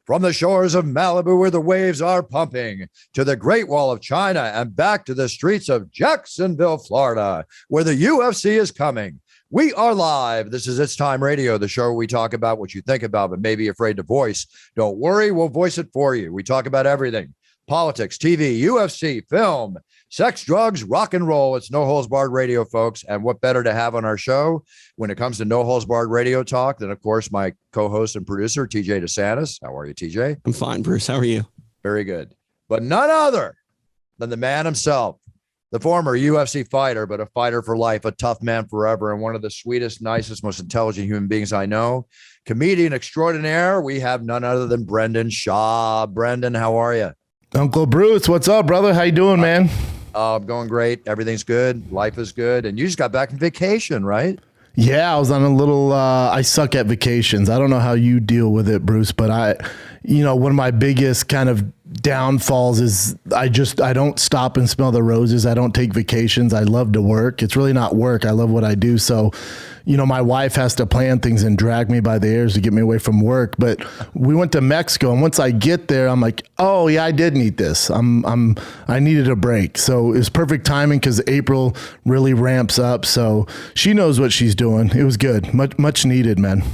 From the shores of Malibu, where the waves are pumping, to the Great Wall of China and back to the streets of Jacksonville, Florida, where the UFC is coming. We are live. This is It's Time Radio, the show where we talk about what you think about but may be afraid to voice. Don't worry, we'll voice it for you. We talk about everything: politics, TV, UFC, film, sex, drugs, rock and roll. It's No Holds Barred Radio, folks. And what better to have on our show when it comes to No Holds Barred Radio talk than, of course, my co-host and producer, TJ DeSantis. How are you, TJ? I'm fine, Bruce. How are you? Very good. But none other than the man himself, the former UFC fighter, but a fighter for life, a tough man forever, and one of the sweetest, nicest, most intelligent human beings I know. Comedian extraordinaire. We have none other than Brendan Schaub. Brendan, how are you? Uncle Bruce, what's up, brother? How you doing, man? I'm going great. Everything's good. Life is good. And you just got back from vacation, right? Yeah, I was on a little, I suck at vacations. I don't know how you deal with it, Bruce, but one of my biggest kind of downfalls is I don't stop and smell the roses. I don't take vacations. I love to work. It's really not work. I love what I do. So, my wife has to plan things and drag me by the ears to get me away from work. But we went to Mexico, and once I get there, I'm like, oh yeah, I did need this. I needed a break. So it was perfect timing because April really ramps up. So she knows what she's doing. It was good. Much needed, man.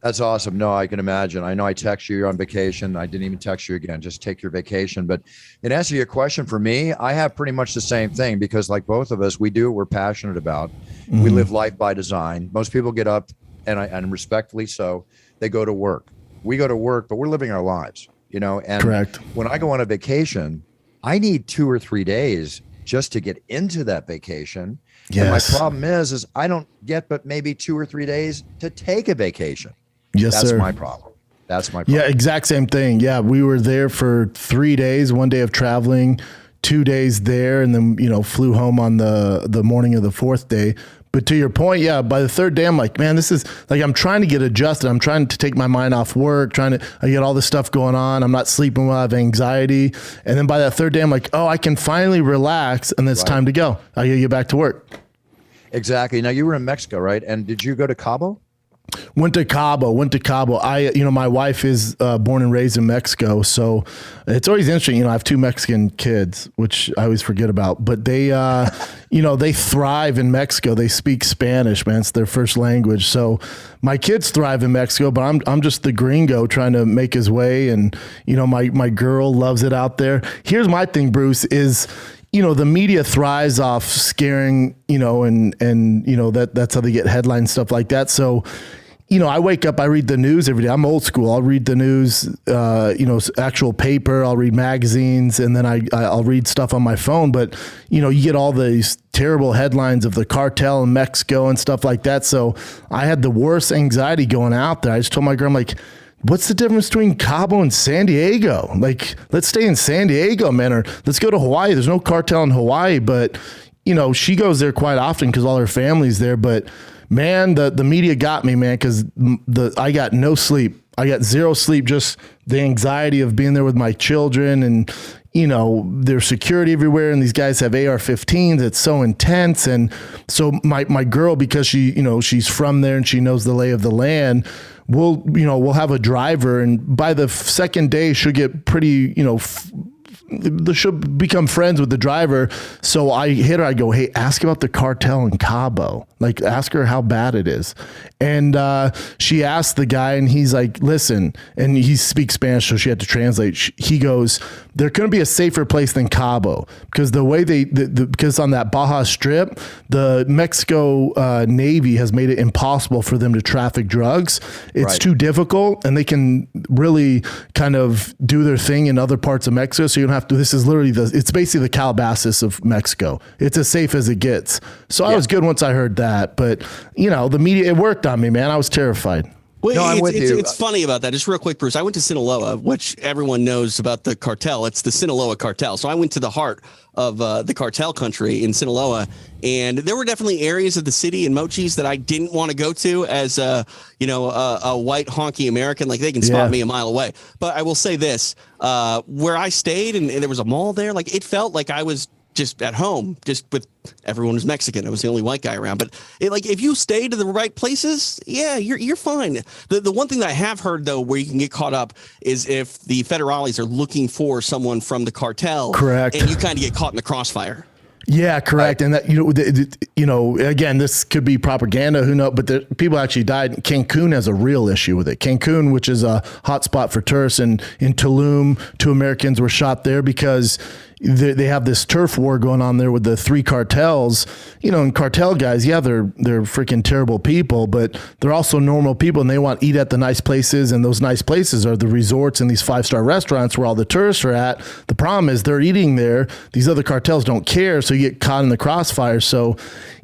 That's awesome. No, I can imagine. I know I text you, you're on vacation. I didn't even text you again. Just take your vacation. But in answer to your question, for me, I have pretty much the same thing because like both of us, we do what we're passionate about. Mm-hmm. We live life by design. Most people get up and respectfully so, they go to work. We go to work, but we're living our lives, and correct. When I go on a vacation, I need 2 or 3 days just to get into that vacation. Yes. And my problem is I don't get but maybe 2 or 3 days to take a vacation. Yes, That's sir. my problem. That's my problem. Yeah, exact same thing. Yeah, we were there for 3 days, 1 day of traveling, 2 days there, and then, flew home on the morning of the 4th day. But to your point, yeah, by the 3rd day, I'm like, man, this is like, I'm trying to get adjusted. I'm trying to take my mind off work, I get all this stuff going on. I'm not sleeping well, I have anxiety. And then by that 3rd day, I'm like, oh, I can finally relax, and it's time to go. I gotta get back to work. Exactly. Now, you were in Mexico, right? And did you go to Cabo? Went to Cabo. My wife is born and raised in Mexico. So it's always interesting. I have 2 Mexican kids, which I always forget about, but they, they thrive in Mexico. They speak Spanish, man. It's their first language. So my kids thrive in Mexico, but I'm just the gringo trying to make his way. And, my girl loves it out there. Here's my thing, Bruce, is, the media thrives off scaring, that's how they get headlines, stuff like that. So, I wake up, I read the news every day. I'm old school. I'll read the news, actual paper. I'll read magazines, and then I'll read stuff on my phone. But, you get all these terrible headlines of the cartel in Mexico and stuff like that. So I had the worst anxiety going out there. I just told my girl, I'm like, what's the difference between Cabo and San Diego? Like, let's stay in San Diego, man, or let's go to Hawaii. There's no cartel in Hawaii, but, she goes there quite often because all her family's there. But, man, the media got me, man, because I got no sleep. I got zero sleep, just the anxiety of being there with my children and, there's security everywhere, and these guys have AR-15s. It's so intense. And so my girl, because she's from there and she knows the lay of the land, we'll have a driver, and by the 2nd day she'll get pretty, she'll become friends with the driver. So I hit her, I go, hey, ask about the cartel in Cabo. Like, ask her how bad it is. And she asked the guy, and he's like, listen, and he speaks Spanish, so she had to translate. He goes, there couldn't be a safer place than Cabo, because the way because on that Baja Strip, the Mexico Navy has made it impossible for them to traffic drugs. It's too difficult, and they can really kind of do their thing in other parts of Mexico. So you don't have to, this is literally it's basically the Calabasas of Mexico. It's as safe as it gets. So I was good once I heard that. But, the media, it worked on me, man. I was terrified. Well, no, I'm with you. It's funny about that. Just real quick, Bruce. I went to Sinaloa, which everyone knows about the cartel. It's the Sinaloa cartel. So I went to the heart of the cartel country in Sinaloa, and there were definitely areas of the city and Mochis that I didn't want to go to as a white honky American. Like, they can spot me a mile away. But I will say this: where I stayed, and there was a mall there. Like, it felt like I was just at home, just with everyone was Mexican. I was the only white guy around. But if you stay to the right places, yeah, you're fine. The one thing that I have heard though, where you can get caught up, is if the federales are looking for someone from the cartel, correct, and you kind of get caught in the crossfire. Yeah, correct. And that, again, this could be propaganda, who knows, but people actually died. Cancun has a real issue with it. Cancun, which is a hotspot for tourists, and in Tulum, 2 Americans were shot there because they have this turf war going on there with the 3 cartels, and cartel guys, yeah, they're freaking terrible people, but they're also normal people, and they want to eat at the nice places, and those nice places are the resorts and these 5-star restaurants where all the tourists are at. The problem is they're eating there. These other cartels don't care, so you get caught in the crossfire. So,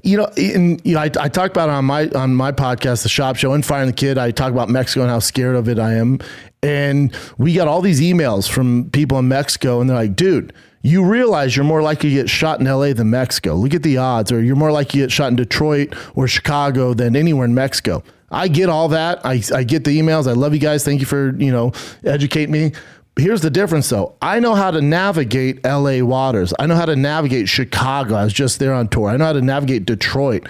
I talked about it on my podcast, The Shop Show, and Firing the Kid. I talk about Mexico and how scared of it I am. And we got all these emails from people in Mexico, and they're like, dude, you realize you're more likely to get shot in LA than Mexico. Look at the odds. Or you're more likely to get shot in Detroit or Chicago than anywhere in Mexico. I get all that. I get the emails. I love you guys. Thank you for, educate me. Here's the difference though. I know how to navigate LA waters. I know how to navigate Chicago. I was just there on tour. I know how to navigate Detroit.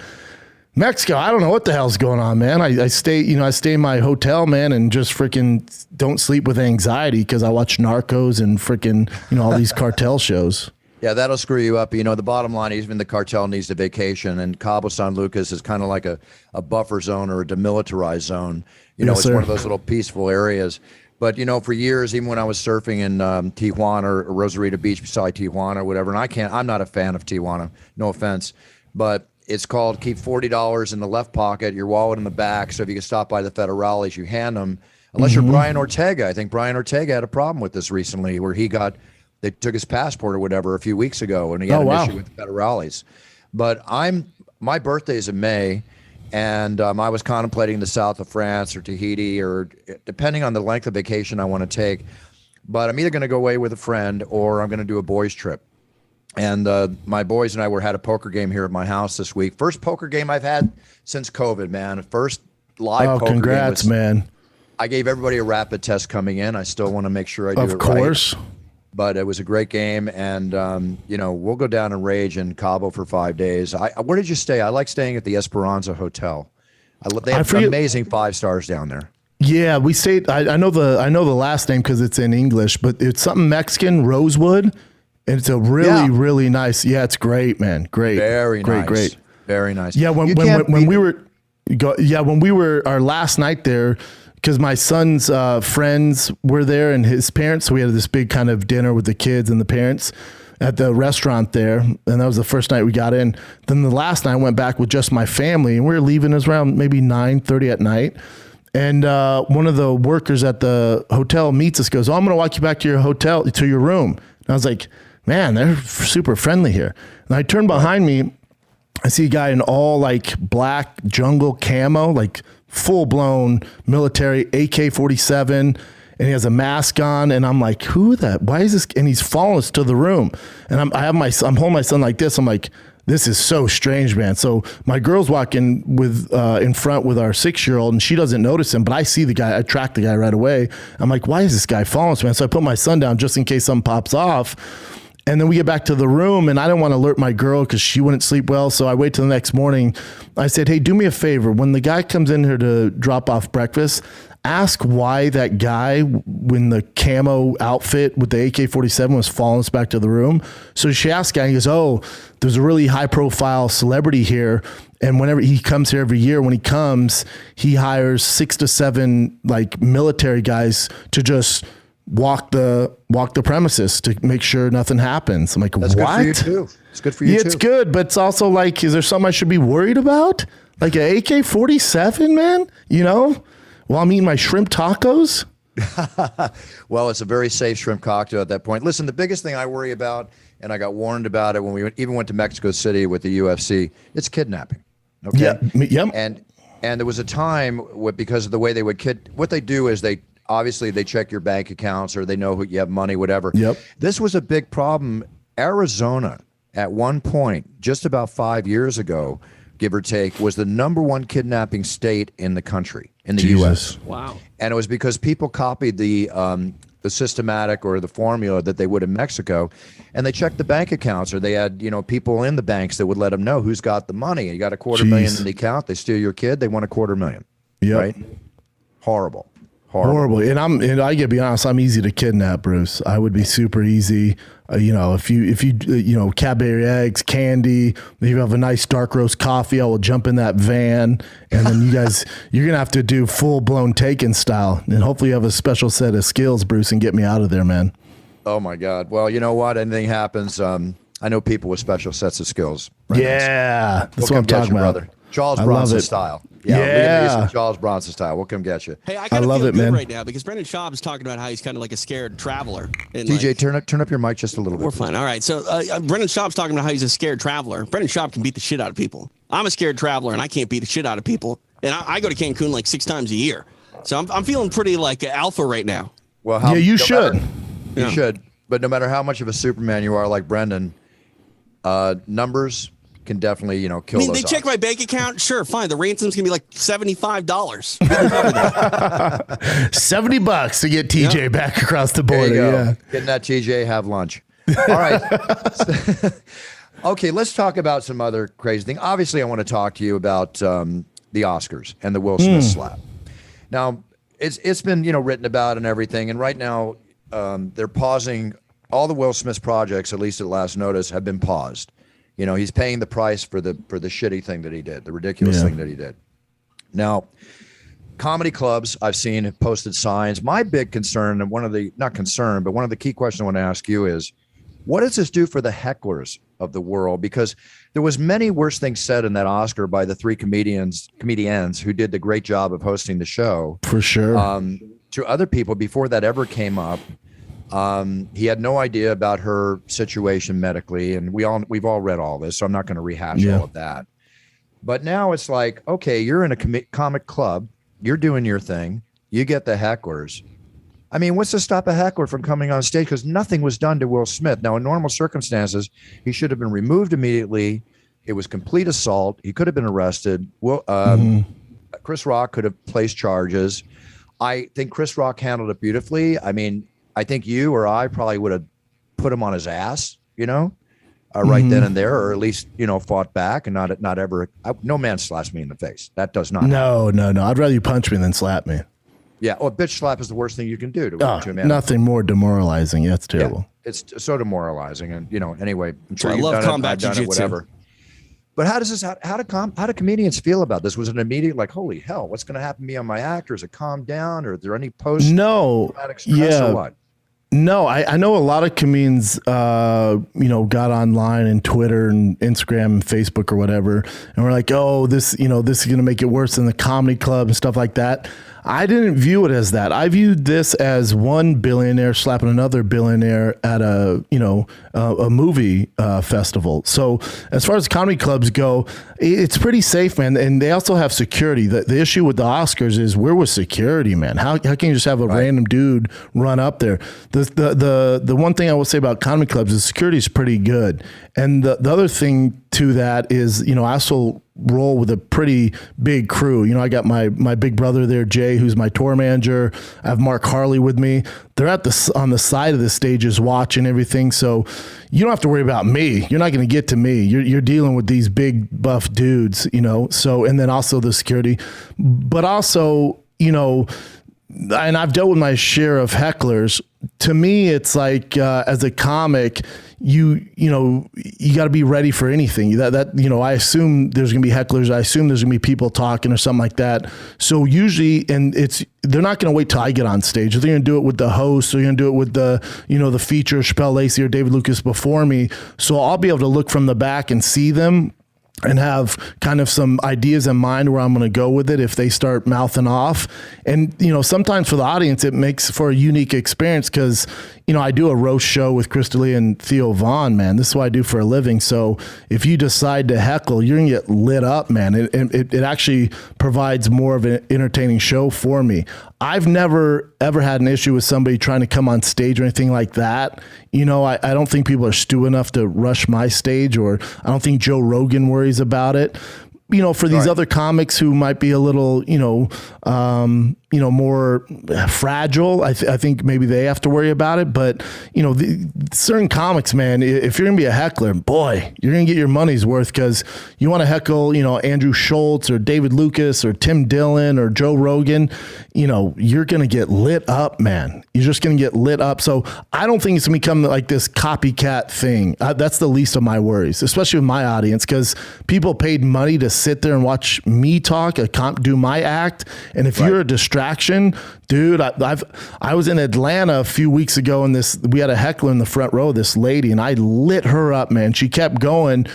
Mexico, I don't know what the hell's going on, man. I stay in my hotel, man, and just freaking don't sleep with anxiety because I watch Narcos and freaking, all these cartel shows. Yeah, that'll screw you up. The bottom line, even the cartel needs a vacation, and Cabo San Lucas is kind of like a buffer zone or a demilitarized zone. Yes, it's sir. one of those little peaceful areas. But, for years, even when I was surfing in Tijuana or Rosarito Beach beside Tijuana or whatever, and I'm not a fan of Tijuana, no offense, but it's called keep $40 in the left pocket, your wallet in the back. So if you can stop by the federales, you hand them. Unless you're Brian Ortega. I think Brian Ortega had a problem with this recently where they took his passport or whatever a few weeks ago, and he had an issue with the federales. But my birthday is in May, and I was contemplating the south of France or Tahiti, or depending on the length of vacation I want to take. But I'm either going to go away with a friend or I'm going to do a boys trip. And my boys and I had a poker game here at my house this week. First poker game I've had since COVID, man. First live poker congrats, game. Man. I gave everybody a rapid test coming in. I still want to make sure I do it right. Of course. But it was a great game. And, we'll go down and rage in Cabo for 5 days. Where did you stay? I like staying at the Esperanza Hotel. They have amazing 5 stars down there. Yeah, we stayed. I know the last name because it's in English, but it's something Mexican, Rosewood. And it's a really nice. Yeah, it's great, man. Great. Very nice. Great. Very nice. Yeah, when we were our last night there, because my son's friends were there and his parents, so we had this big kind of dinner with the kids and the parents at the restaurant there, and that was the first night we got in. Then the last night I went back with just my family, and we were leaving. It was around maybe 9:30 at night. And one of the workers at the hotel meets us, goes, I'm going to walk you back to your hotel, to your room. And I was like, man, they're super friendly here. And I turn behind me, I see a guy in all black jungle camo, full blown military AK-47, and he has a mask on. And I'm like, why is this? And he's following us to the room. And I'm holding my son like this. I'm like, this is so strange, man. So my girl's walking with in front with our 6-year-old, and she doesn't notice him, but I see the guy. I track the guy right away. I'm like, why is this guy following us, man? So I put my son down just in case something pops off. And then we get back to the room, and I didn't want to alert my girl because she wouldn't sleep well. So I wait till the next morning. I said, hey, do me a favor. When the guy comes in here to drop off breakfast, ask why that guy, when the camo outfit with the AK-47 was following us back to the room. So she asked the guy, he goes, there's a really high-profile celebrity here. And whenever he comes here every year, when he comes, he hires 6 to 7 military guys to just walk the premises to make sure nothing happens. I'm like, that's what? Good for you too. It's good for you too. It's good, but it's also is there something I should be worried about? Like an AK-47, man? While I'm eating my shrimp tacos? Well, it's a very safe shrimp cocktail at that point. Listen, the biggest thing I worry about, and I got warned about it when we even went to Mexico City with the UFC, it's kidnapping. Okay. Yep. And there was a time because of the way they would what they do is they check your bank accounts, or they know who you have money, whatever. Yep. This was a big problem. Arizona, at one point, just about 5 years ago, give or take, was the #1 kidnapping state in the country, in the U.S. Wow. And it was because people copied the systematic or the formula that they would in Mexico, and they checked the bank accounts, or they had, people in the banks that would let them know who's got the money. You got $250,000 in the account, they steal your kid, they want $250,000. Yep. Right? Horrible. And I gotta be honest, I'm easy to kidnap, Bruce. I would be super easy. If you Cadbury eggs, candy, if you have a nice dark roast coffee, I will jump in that van, and then you're gonna have to do full blown Taken style, and hopefully you have a special set of skills, Bruce, and get me out of there, man. Oh my God. Well, you know what? Anything happens. I know people with special sets of skills. Yeah, that's what I'm talking about, brother. Charles Bronson style. Yeah. Charles Bronson style. We'll come get you. Hey, I kind of feel good right now because Brendan Schaub is talking about how he's kind of like a scared traveler. And TJ, turn up your mic just a little bit. We're fine. All right. So Brendan Schaub's talking about how he's a scared traveler. Brendan Schaub can beat the shit out of people. I'm a scared traveler, and I can't beat the shit out of people. And I go to Cancun like 6 times a year. So I'm feeling pretty like alpha right now. Well, you should. You should. But no matter how much of a Superman you are, like Brendan, numbers can definitely, kill those. They check my bank account. Sure, fine. The ransom's gonna be like $75. $70 to get TJ back across the border. Yeah, getting that TJ, have lunch. All right. Okay, let's talk about some other crazy thing. Obviously, I want to talk to you about the Oscars and the Will Smith slap. Now, it's been written about and everything, and right now they're pausing all the Will Smith projects. At least at last notice, have been paused. He's paying the price for the shitty thing that he did, the ridiculous thing that he did. Now, comedy clubs I've seen have posted signs. My big concern, and one of the key questions I want to ask you is, what does this do for the hecklers of the world? Because there was many worse things said in that Oscar by the 3 comedians who did the great job of hosting the show. For sure. To other people before that ever came up. He had no idea about her situation medically, and we've all read all this, so I'm not going to rehash all of that. But now it's like, okay, you're in a comic club, you're doing your thing, you get the hecklers. I mean, what's to stop a heckler from coming on stage? Because nothing was done to Will Smith. Now, in normal circumstances, he should have been removed immediately. It was complete assault. He could have been arrested. Chris Rock could have placed charges. I think Chris Rock handled it beautifully. I mean, I think you or I probably would have put him on his ass, right then and there, or at least, fought back and not ever. No man slaps me in the face. That does not. No. I'd rather you punch me than slap me. Yeah. Well, a bitch slap is the worst thing you can do to a man. Nothing more demoralizing. Yeah, it's terrible. Yeah, it's so demoralizing. And, anyway, I'm sure I love combat jiu-jitsu. Whatever. But how do comedians feel about this? Was it an immediate like, holy hell, what's going to happen to me on my act? Or is it calmed down? Or are there any post-traumatic stress or what? No, I know a lot of comedians, got online and Twitter and Instagram and Facebook or whatever, and we're like, oh, this is going to make it worse than the comedy club and stuff like that. I didn't view it as that. I viewed this as one billionaire slapping another billionaire at a movie festival. So as far as comedy clubs go, it's pretty safe, man. And they also have security. The issue with the Oscars is, where was security, man? How can you just have a random dude run up there? The one thing I will say about comedy clubs is security is pretty good. And the other thing to that is, I also roll with a pretty big crew. I got my big brother there, Jay, who's my tour manager. I have Mark Harley with me. They're on the side of the stages watching everything. So you don't have to worry about me. You're not going to get to me. You're dealing with these big buff dudes, so, and then also the security, but also, and I've dealt with my share of hecklers. To me, it's like, as a comic, you got to be ready for anything. I assume there's going to be hecklers. I assume there's going to be people talking or something like that. So usually, they're not going to wait till I get on stage. They're going to do it with the host. They're going to do it with the feature, Chappelle Lacey or David Lucas before me. So I'll be able to look from the back and see them and have kind of some ideas in mind where I'm going to go with it if they start mouthing off. And, sometimes for the audience, it makes for a unique experience because, I do a roast show with Crystalia and Theo Vaughn, man. This is what I do for a living. So if you decide to heckle, you're going to get lit up, man. It actually provides more of an entertaining show for me. I've never, ever had an issue with somebody trying to come on stage or anything like that. I don't think people are stew enough to rush my stage, or I don't think Joe Rogan worries about it. For these other comics who might be a little, more fragile. I think maybe they have to worry about it. But, certain comics, man, if you're going to be a heckler, boy, you're going to get your money's worth, because you want to heckle, Andrew Schultz or David Lucas or Tim Dillon or Joe Rogan, you're going to get lit up, man. You're just going to get lit up. So I don't think it's going to become like this copycat thing. That's the least of my worries, especially with my audience, because people paid money to sit there and watch me talk, do my act. And if you're a distraction, dude, I was in Atlanta a few weeks ago, and we had a heckler in the front row, this lady, and I lit her up, man. She kept going.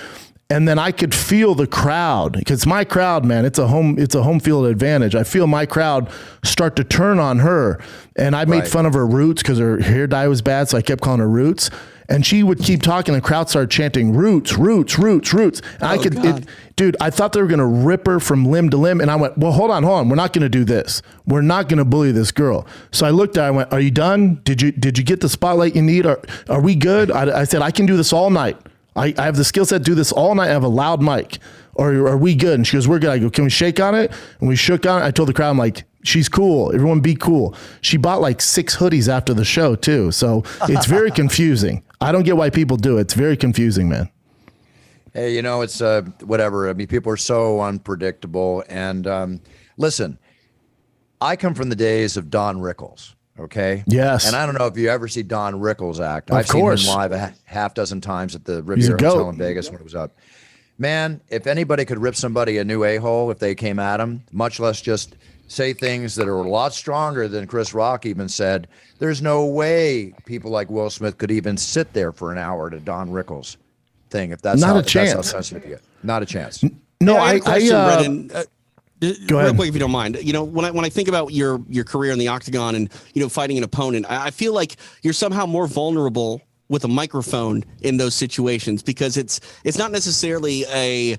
And then I could feel the crowd, because my crowd, man, it's a home field advantage. I feel my crowd start to turn on her. And I made fun of her roots because her hair dye was bad. So I kept calling her Roots. And she would keep talking. The crowd started chanting Roots, Roots, Roots, Roots. And dude, I thought they were going to rip her from limb to limb. And I went, well, hold on. We're not going to do this. We're not going to bully this girl. So I looked at her, I went, are you done? Did you get the spotlight you need? Are we good? I said, I can do this all night. I have the skill set to do this all night. I have a loud mic. Or are we good? And she goes, we're good. I go, can we shake on it? And we shook on it. I told the crowd, I'm like, she's cool. Everyone be cool. She bought like 6 hoodies after the show too. So it's very confusing. I don't get why people do it. It's very confusing, man. Hey, it's whatever. I mean, people are so unpredictable. And listen, I come from the days of Don Rickles. Okay. Yes. And I don't know if you ever see Don Rickles act. I've seen him live a half dozen times at the Riviera Hotel in Vegas when it was up. Man, if anybody could rip somebody a new a-hole if they came at him, much less just say things that are a lot stronger than Chris Rock even said, there's no way people like Will Smith could even sit there for an hour at a Don Rickles thing. If that's not how, a chance. That's how sensitive you get. Not a chance. No, I have a question, Brendan. Go ahead. Real quick, if you don't mind. When I think about your career in the octagon and fighting an opponent, I feel like you're somehow more vulnerable with a microphone in those situations, because it's not necessarily a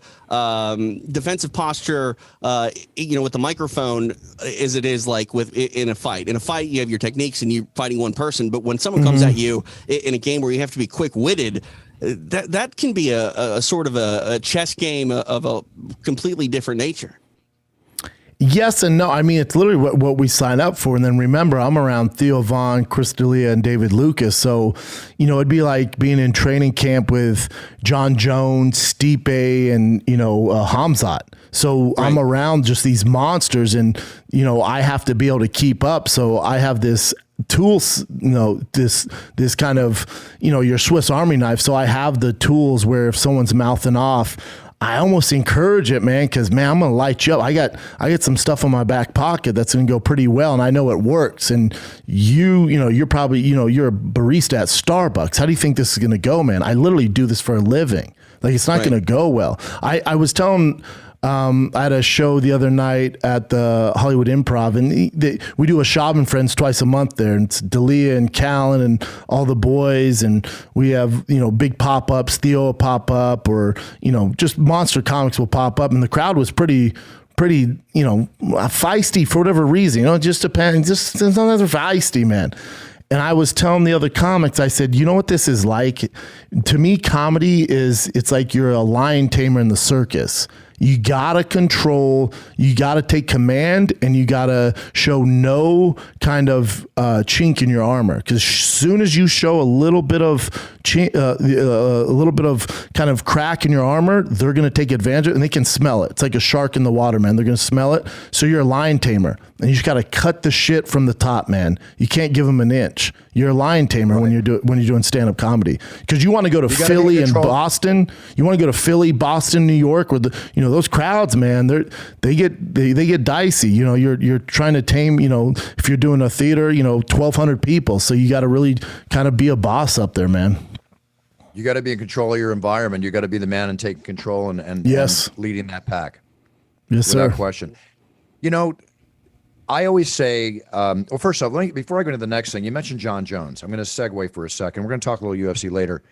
defensive posture, with the microphone as it is like in a fight. In a fight, you have your techniques and you're fighting one person, but when someone comes at you in a game where you have to be quick-witted, that can be a sort of a chess game of a completely different nature. Yes and no. I mean, it's literally what we sign up for. And then remember, I'm around Theo Von, Chris D'Elia, and David Lucas. So, it'd be like being in training camp with John Jones, Stipe, and, Hamzat. So I'm around just these monsters, and, I have to be able to keep up. So I have this tools, this kind of, your Swiss Army knife. So I have the tools where if someone's mouthing off, I almost encourage it, man, because, man, I'm going to light you up. I got some stuff in my back pocket that's going to go pretty well, and I know it works. And you're probably, you're a barista at Starbucks. How do you think this is going to go, man? I literally do this for a living. Like, it's not going to go well. I was telling I had a show the other night at the Hollywood Improv, and we do a Schaub and Friends twice a month there. And it's D'Elia and Callan and all the boys, and we have big pop-ups. Theo will pop up, or just monster comics will pop up, and the crowd was pretty feisty for whatever reason. It just depends. Just sometimes they're feisty, man. And I was telling the other comics, I said, you know what this is like? To me, comedy it's like you're a lion tamer in the circus. You gotta control, you gotta take command, and you gotta show no kind of chink in your armor. Because as soon as you show a little bit of kind of crack in your armor, they're gonna take advantage of it, and they can smell it. It's like a shark in the water, man. They're gonna smell it. So you're a lion tamer, and you just gotta cut the shit from the top, man. You can't give them an inch. You're a lion tamer when you're doing stand-up comedy, because you want to go to Philly and Boston. You want to go to Philly, Boston, New York, where those crowds, man, they get dicey. You're trying to tame. If you're doing a theater, 1,200 people, so you got to really kind of be a boss up there, man. You got to be in control of your environment. You got to be the man and take control and leading that pack. Yes, without sir. question. I always say, well, first off, before I go into the next thing, you mentioned John Jones. I'm going to segue for a second. We're going to talk a little UFC later.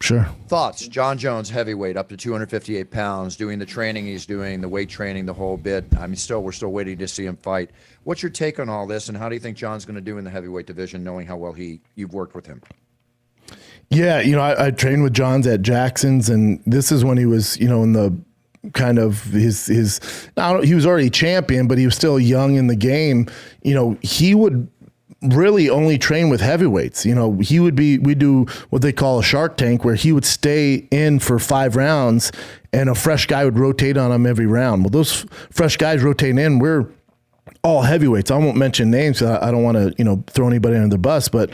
Sure. Thoughts? John Jones, heavyweight, up to 258 pounds, doing the training he's doing, the weight training, the whole bit. I mean, we're still waiting to see him fight. What's your take on all this, and how do you think John's going to do in the heavyweight division, knowing how well you've worked with him? Yeah, I trained with John's at Jackson's, and this is when he was, in the kind of his he was already champion, but he was still young in the game. He would really only train with heavyweights. We do what they call a Shark Tank, where he would stay in for 5 rounds and a fresh guy would rotate on him every round. Well, those fresh guys rotating in, we're all heavyweights. I won't mention names. I don't want to, throw anybody under the bus, but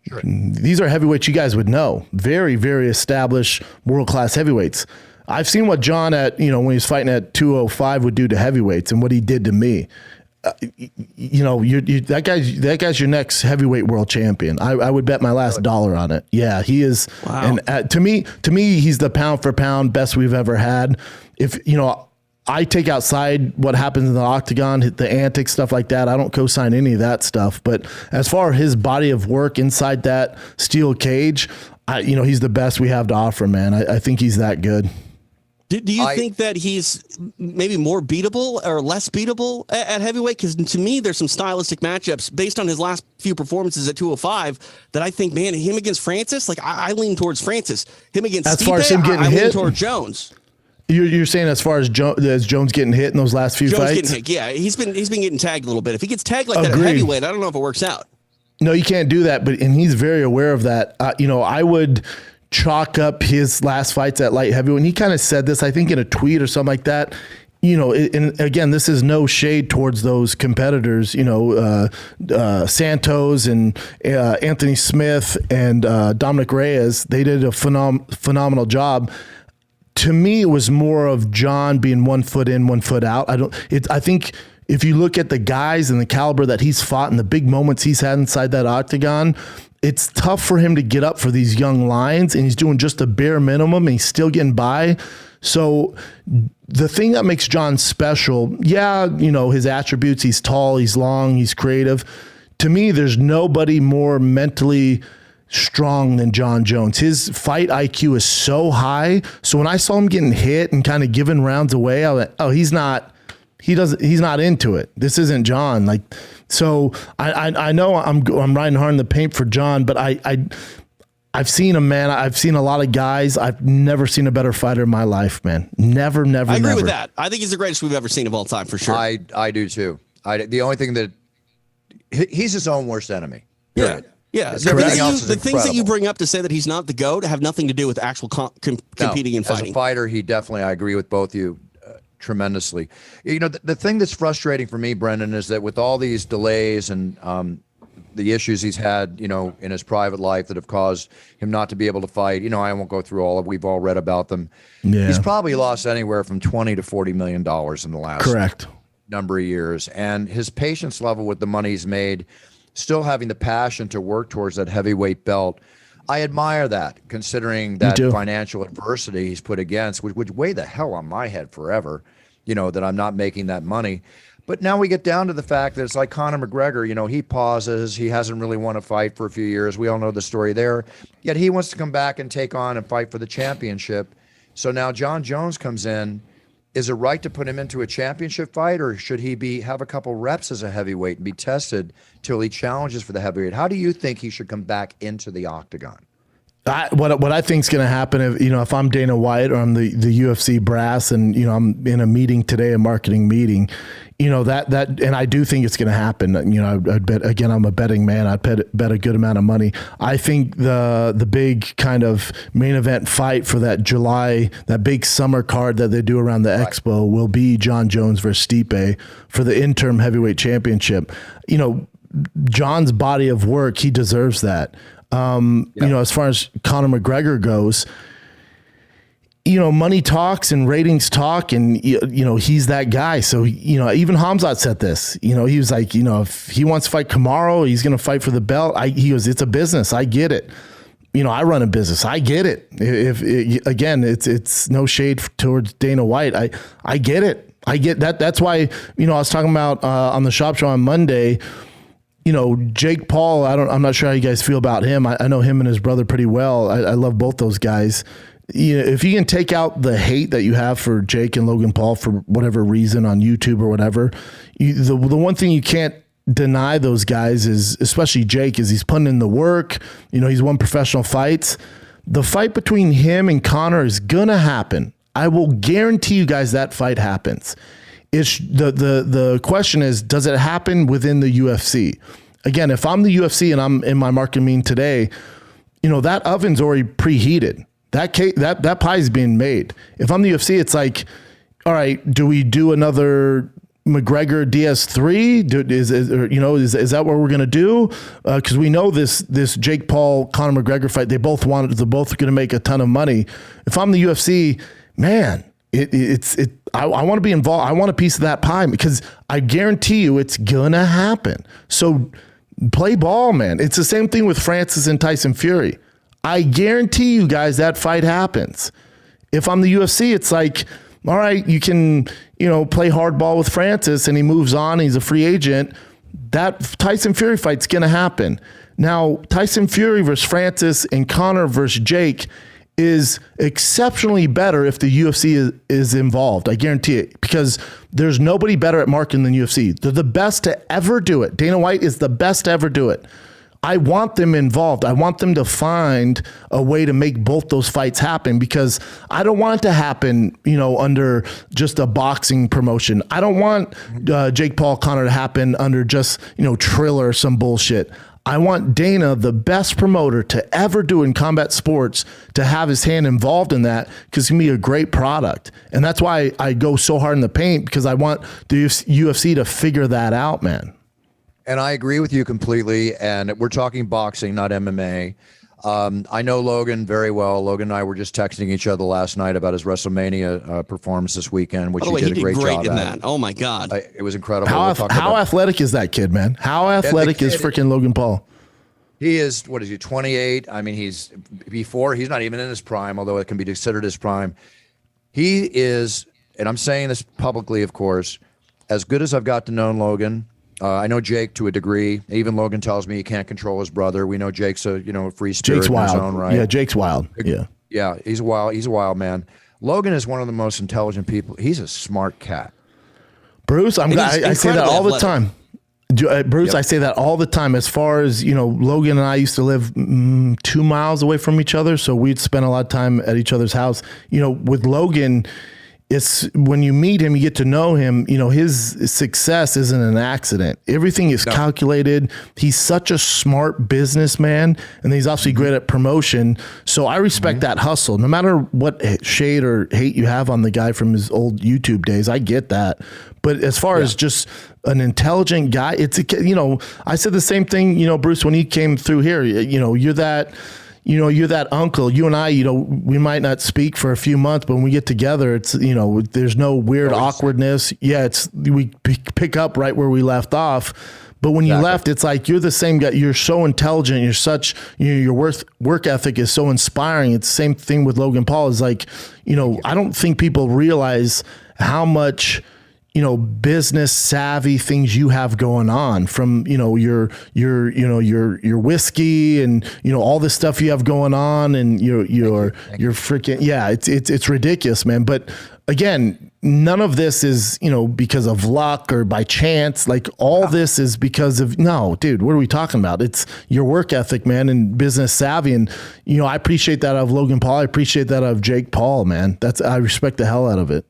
sure, these are heavyweights you guys would know. Very, very established world-class heavyweights. I've seen what John when he was fighting at 205 would do to heavyweights and what he did to me. That guy's your next heavyweight world champion. I would bet my last dollar on it. Yeah, he is. Wow. And to me, he's the pound for pound best we've ever had. If I take outside what happens in the octagon, the antics, stuff like that, I don't co-sign any of that stuff. But as far as his body of work inside that steel cage, he's the best we have to offer, man. I think he's that good. Do you think that he's maybe more beatable or less beatable at heavyweight? Because to me, there's some stylistic matchups based on his last few performances at 205 that I think, man, him against Francis, like I lean towards Francis. Him against Stipe, far as him getting I hit, lean towards Jones. You're saying as far as Jones getting hit in those last few fights? Getting hit, yeah. He's been getting tagged a little bit. If he gets tagged like that at heavyweight, I don't know if it works out. No, you can't do that, and he's very aware of that. I would chalk up his last fights at light heavyweight. And he kind of said this, I think, in a tweet or something like that. And again, this is no shade towards those competitors. Santos and Anthony Smith and Dominic Reyes, they did a phenomenal job. To me, it was more of John being 1 foot in, 1 foot out. I think if you look at the guys and the caliber that he's fought and the big moments he's had inside that octagon, it's tough for him to get up for these young lions, and he's doing just a bare minimum and he's still getting by. So the thing that makes John special, his attributes, he's tall, he's long, he's creative. To me, there's nobody more mentally strong than John Jones. His fight IQ is so high. So when I saw him getting hit and kind of giving rounds away, I was like, he's not into it. This isn't John. So I know I'm riding hard in the paint for John, but I've seen him, man. I've seen a lot of guys. I've never seen a better fighter in my life, man. Never. I agree with that. I think he's the greatest we've ever seen of all time, for sure. I do too. The only thing that he's his own worst enemy. Yeah. Yeah, the things that you bring up to say that he's not the GOAT have nothing to do with actual competing and fighting. As a fighter, I agree with both you tremendously. The thing that's frustrating for me, Brendan, is that with all these delays and the issues he's had, in his private life that have caused him not to be able to fight, I won't go through all of. We've all read about them. Yeah. He's probably lost anywhere from $20 to $40 million in the last number of years, and his patience level with the money he's made, still having the passion to work towards that heavyweight belt. I admire that, considering that financial adversity he's put against, which would weigh the hell on my head forever, that I'm not making that money. But now we get down to the fact that it's like Conor McGregor, he pauses. He hasn't really won a fight for a few years. We all know the story there. Yet he wants to come back and take on and fight for the championship. So now John Jones comes in. Is it right to put him into a championship fight, or should he have a couple reps as a heavyweight and be tested till he challenges for the heavyweight? How do you think he should come back into the octagon? What I think is going to happen if I'm Dana White or I'm the UFC brass and I'm in a meeting today, a marketing meeting, that and I do think it's going to happen. I'd bet, again, I'm a betting man. I'd bet a good amount of money. I think the big kind of main event fight for that July, that big summer card that they do around the Expo will be John Jones versus Stipe for the interim heavyweight championship. John's body of work, he deserves that. As far as Conor McGregor goes, money talks and ratings talk, and he's that guy. So even Hamzat said this. He was like, if he wants to fight Kamaru, he's going to fight for the belt. He goes, it's a business. I get it. I run a business. I get it. Again, it's no shade towards Dana White. I get it. I get that. That's why I was talking about on the Shop Show on Monday. Jake Paul, I'm not sure how you guys feel about him. I know him and his brother pretty well. I love both those guys. If you can take out the hate that you have for Jake and Logan Paul for whatever reason on YouTube or whatever, the one thing you can't deny those guys is, especially Jake, is he's putting in the work. He's won professional fights. The fight between him and Conor is going to happen. I will guarantee you guys that fight happens. It's the question is, does it happen within the UFC? Again, if I'm the UFC and I'm in my market meeting today, that oven's already preheated. That pie is being made. If I'm the UFC, it's like, all right, do we do another McGregor DS3? Is that what we're gonna do? Because we know this Jake Paul Conor McGregor fight, they're both going to make a ton of money. If I'm the UFC, man, I want to be involved. I want a piece of that pie because I guarantee you it's gonna happen. So play ball, man. It's the same thing with Francis and Tyson Fury. I guarantee you guys that fight happens. If I'm the UFC, it's like, all right, you can, play hardball with Francis and he moves on. He's a free agent. That Tyson Fury fight's going to happen. Now, Tyson Fury versus Francis and Conor versus Jake is exceptionally better if the UFC is involved. I guarantee it, because there's nobody better at marketing than UFC. They're the best to ever do it. Dana White is the best to ever do it. I want them involved. I want them to find a way to make both those fights happen, because I don't want it to happen, under just a boxing promotion. I don't want Jake Paul Conor to happen under just, Triller or some bullshit. I want Dana, the best promoter to ever do in combat sports, to have his hand involved in that, because it's going to be a great product. And that's why I go so hard in the paint, because I want the UFC to figure that out, man. And I agree with you completely. And we're talking boxing, not MMA. I know Logan very well. Logan and I were just texting each other last night about his WrestleMania performance this weekend, which he did a great job in at. That. Oh my God. It was incredible. How athletic is that kid, man? How athletic is freaking Logan Paul? He is, 28? I mean, he's not even in his prime, although it can be considered his prime. He is, and I'm saying this publicly, of course, as good as I've got to know Logan. I know Jake to a degree. Even Logan tells me he can't control his brother. We know Jake's a free spirit Jake's in wild. his own right. Yeah, Jake's wild. Yeah, he's a wild man. Logan is one of the most intelligent people. He's a smart cat. Bruce, I say that all the time. Bruce, I say that all the time. As far as Logan and I used to live 2 miles away from each other, so we'd spend a lot of time at each other's house. With Logan, it's when you meet him, you get to know him, his success isn't an accident. Everything is calculated. He's such a smart businessman, and he's obviously great at promotion. So I respect that hustle. No matter what shade or hate you have on the guy from his old YouTube days, I get that. But as far as just an intelligent guy, I said the same thing, Bruce, when he came through here, you're that... you're that uncle. You and I, we might not speak for a few months, but when we get together, it's, there's no weird awkwardness. Yeah, we pick up right where we left off. But when you left, it's like you're the same guy. You're so intelligent. Your work ethic is so inspiring. It's the same thing with Logan Paul. Is like, I don't think people realize how much business savvy things you have going on, from, your whiskey and, all this stuff you have going on, and you're freaking, it's ridiculous, man. But again, none of this is, because of luck or by chance. Like, all this is because of, no, dude, what are we talking about? It's your work ethic, man, and business savvy. And, I appreciate that of Logan Paul. I appreciate that of Jake Paul, man. I respect the hell out of it.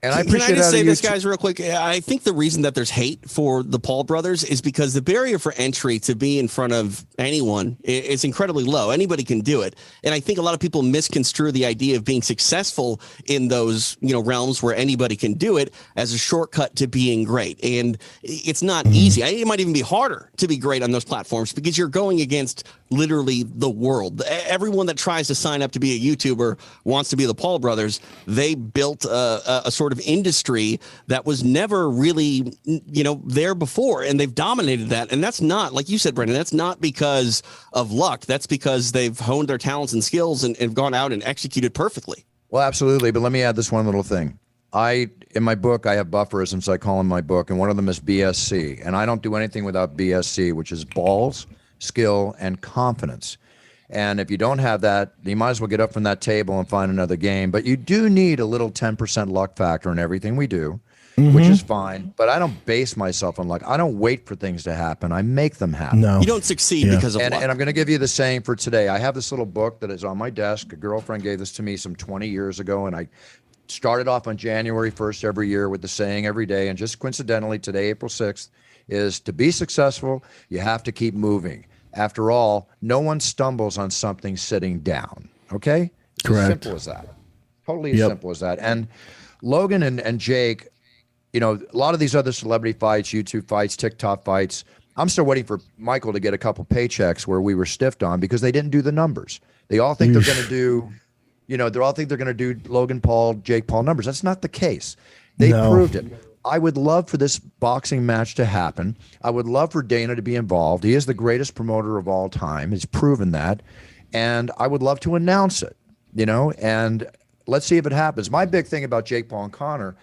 And I Can I just say this, guys, real quick? I think the reason that there's hate for the Paul brothers is because the barrier for entry to be in front of anyone is incredibly low. Anybody can do it. And I think a lot of people misconstrue the idea of being successful in those, realms where anybody can do it as a shortcut to being great. And it's not easy. It might even be harder to be great on those platforms, because you're going against literally the world. Everyone that tries to sign up to be a YouTuber wants to be the Paul brothers. They built a sort of industry that was never really, there before, and they've dominated that. And that's not, like you said, Brendan, that's not because of luck. That's because they've honed their talents and skills and gone out and executed perfectly. Well, absolutely. But let me add this one little thing. In my book, I have bufferisms, I call them my book, and one of them is BSC. And I don't do anything without BSC, which is balls, skill, and confidence. And if you don't have that, you might as well get up from that table and find another game. But you do need a little 10% luck factor in everything we do, which is fine. But I don't base myself on luck. I don't wait for things to happen. I make them happen. No. You don't succeed because of luck. And I'm going to give you the saying for today. I have this little book that is on my desk. A girlfriend gave this to me some 20 years ago, and I started off on January 1st every year with the saying every day. And just coincidentally, today, April 6th, is to be successful, you have to keep moving. After all, no one stumbles on something sitting down. Okay? It's Correct. as simple as that. Totally as simple as that. And Logan and Jake, you know, a lot of these other celebrity fights, YouTube fights, TikTok fights, I'm still waiting for Michael to get a couple paychecks where we were stiffed on because they didn't do the numbers. They all think they're going to do, you know, they all think they're going to do Logan Paul, Jake Paul numbers. That's not the case. They proved it. I would love for this boxing match to happen. I would love for Dana to be involved. He is the greatest promoter of all time. He's proven that. And I would love to announce it, you know, and let's see if it happens. My big thing about Jake Paul and Conor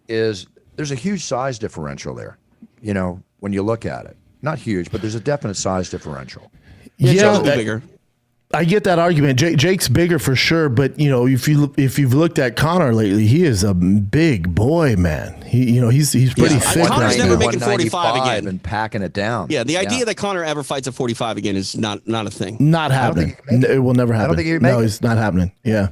is there's a huge size differential there, you know, when you look at it. Not huge, but there's a definite size differential. Yeah, bigger. I get that argument. Jake's bigger for sure, but you know, if you've looked at Conor lately, he is a big boy, man. He's pretty thick. Conor's never making 45 again and packing it down. Yeah, the idea that Conor ever fights at 45 again is not a thing. Not happening. It will never happen. I don't think no, it's not happening. Yeah.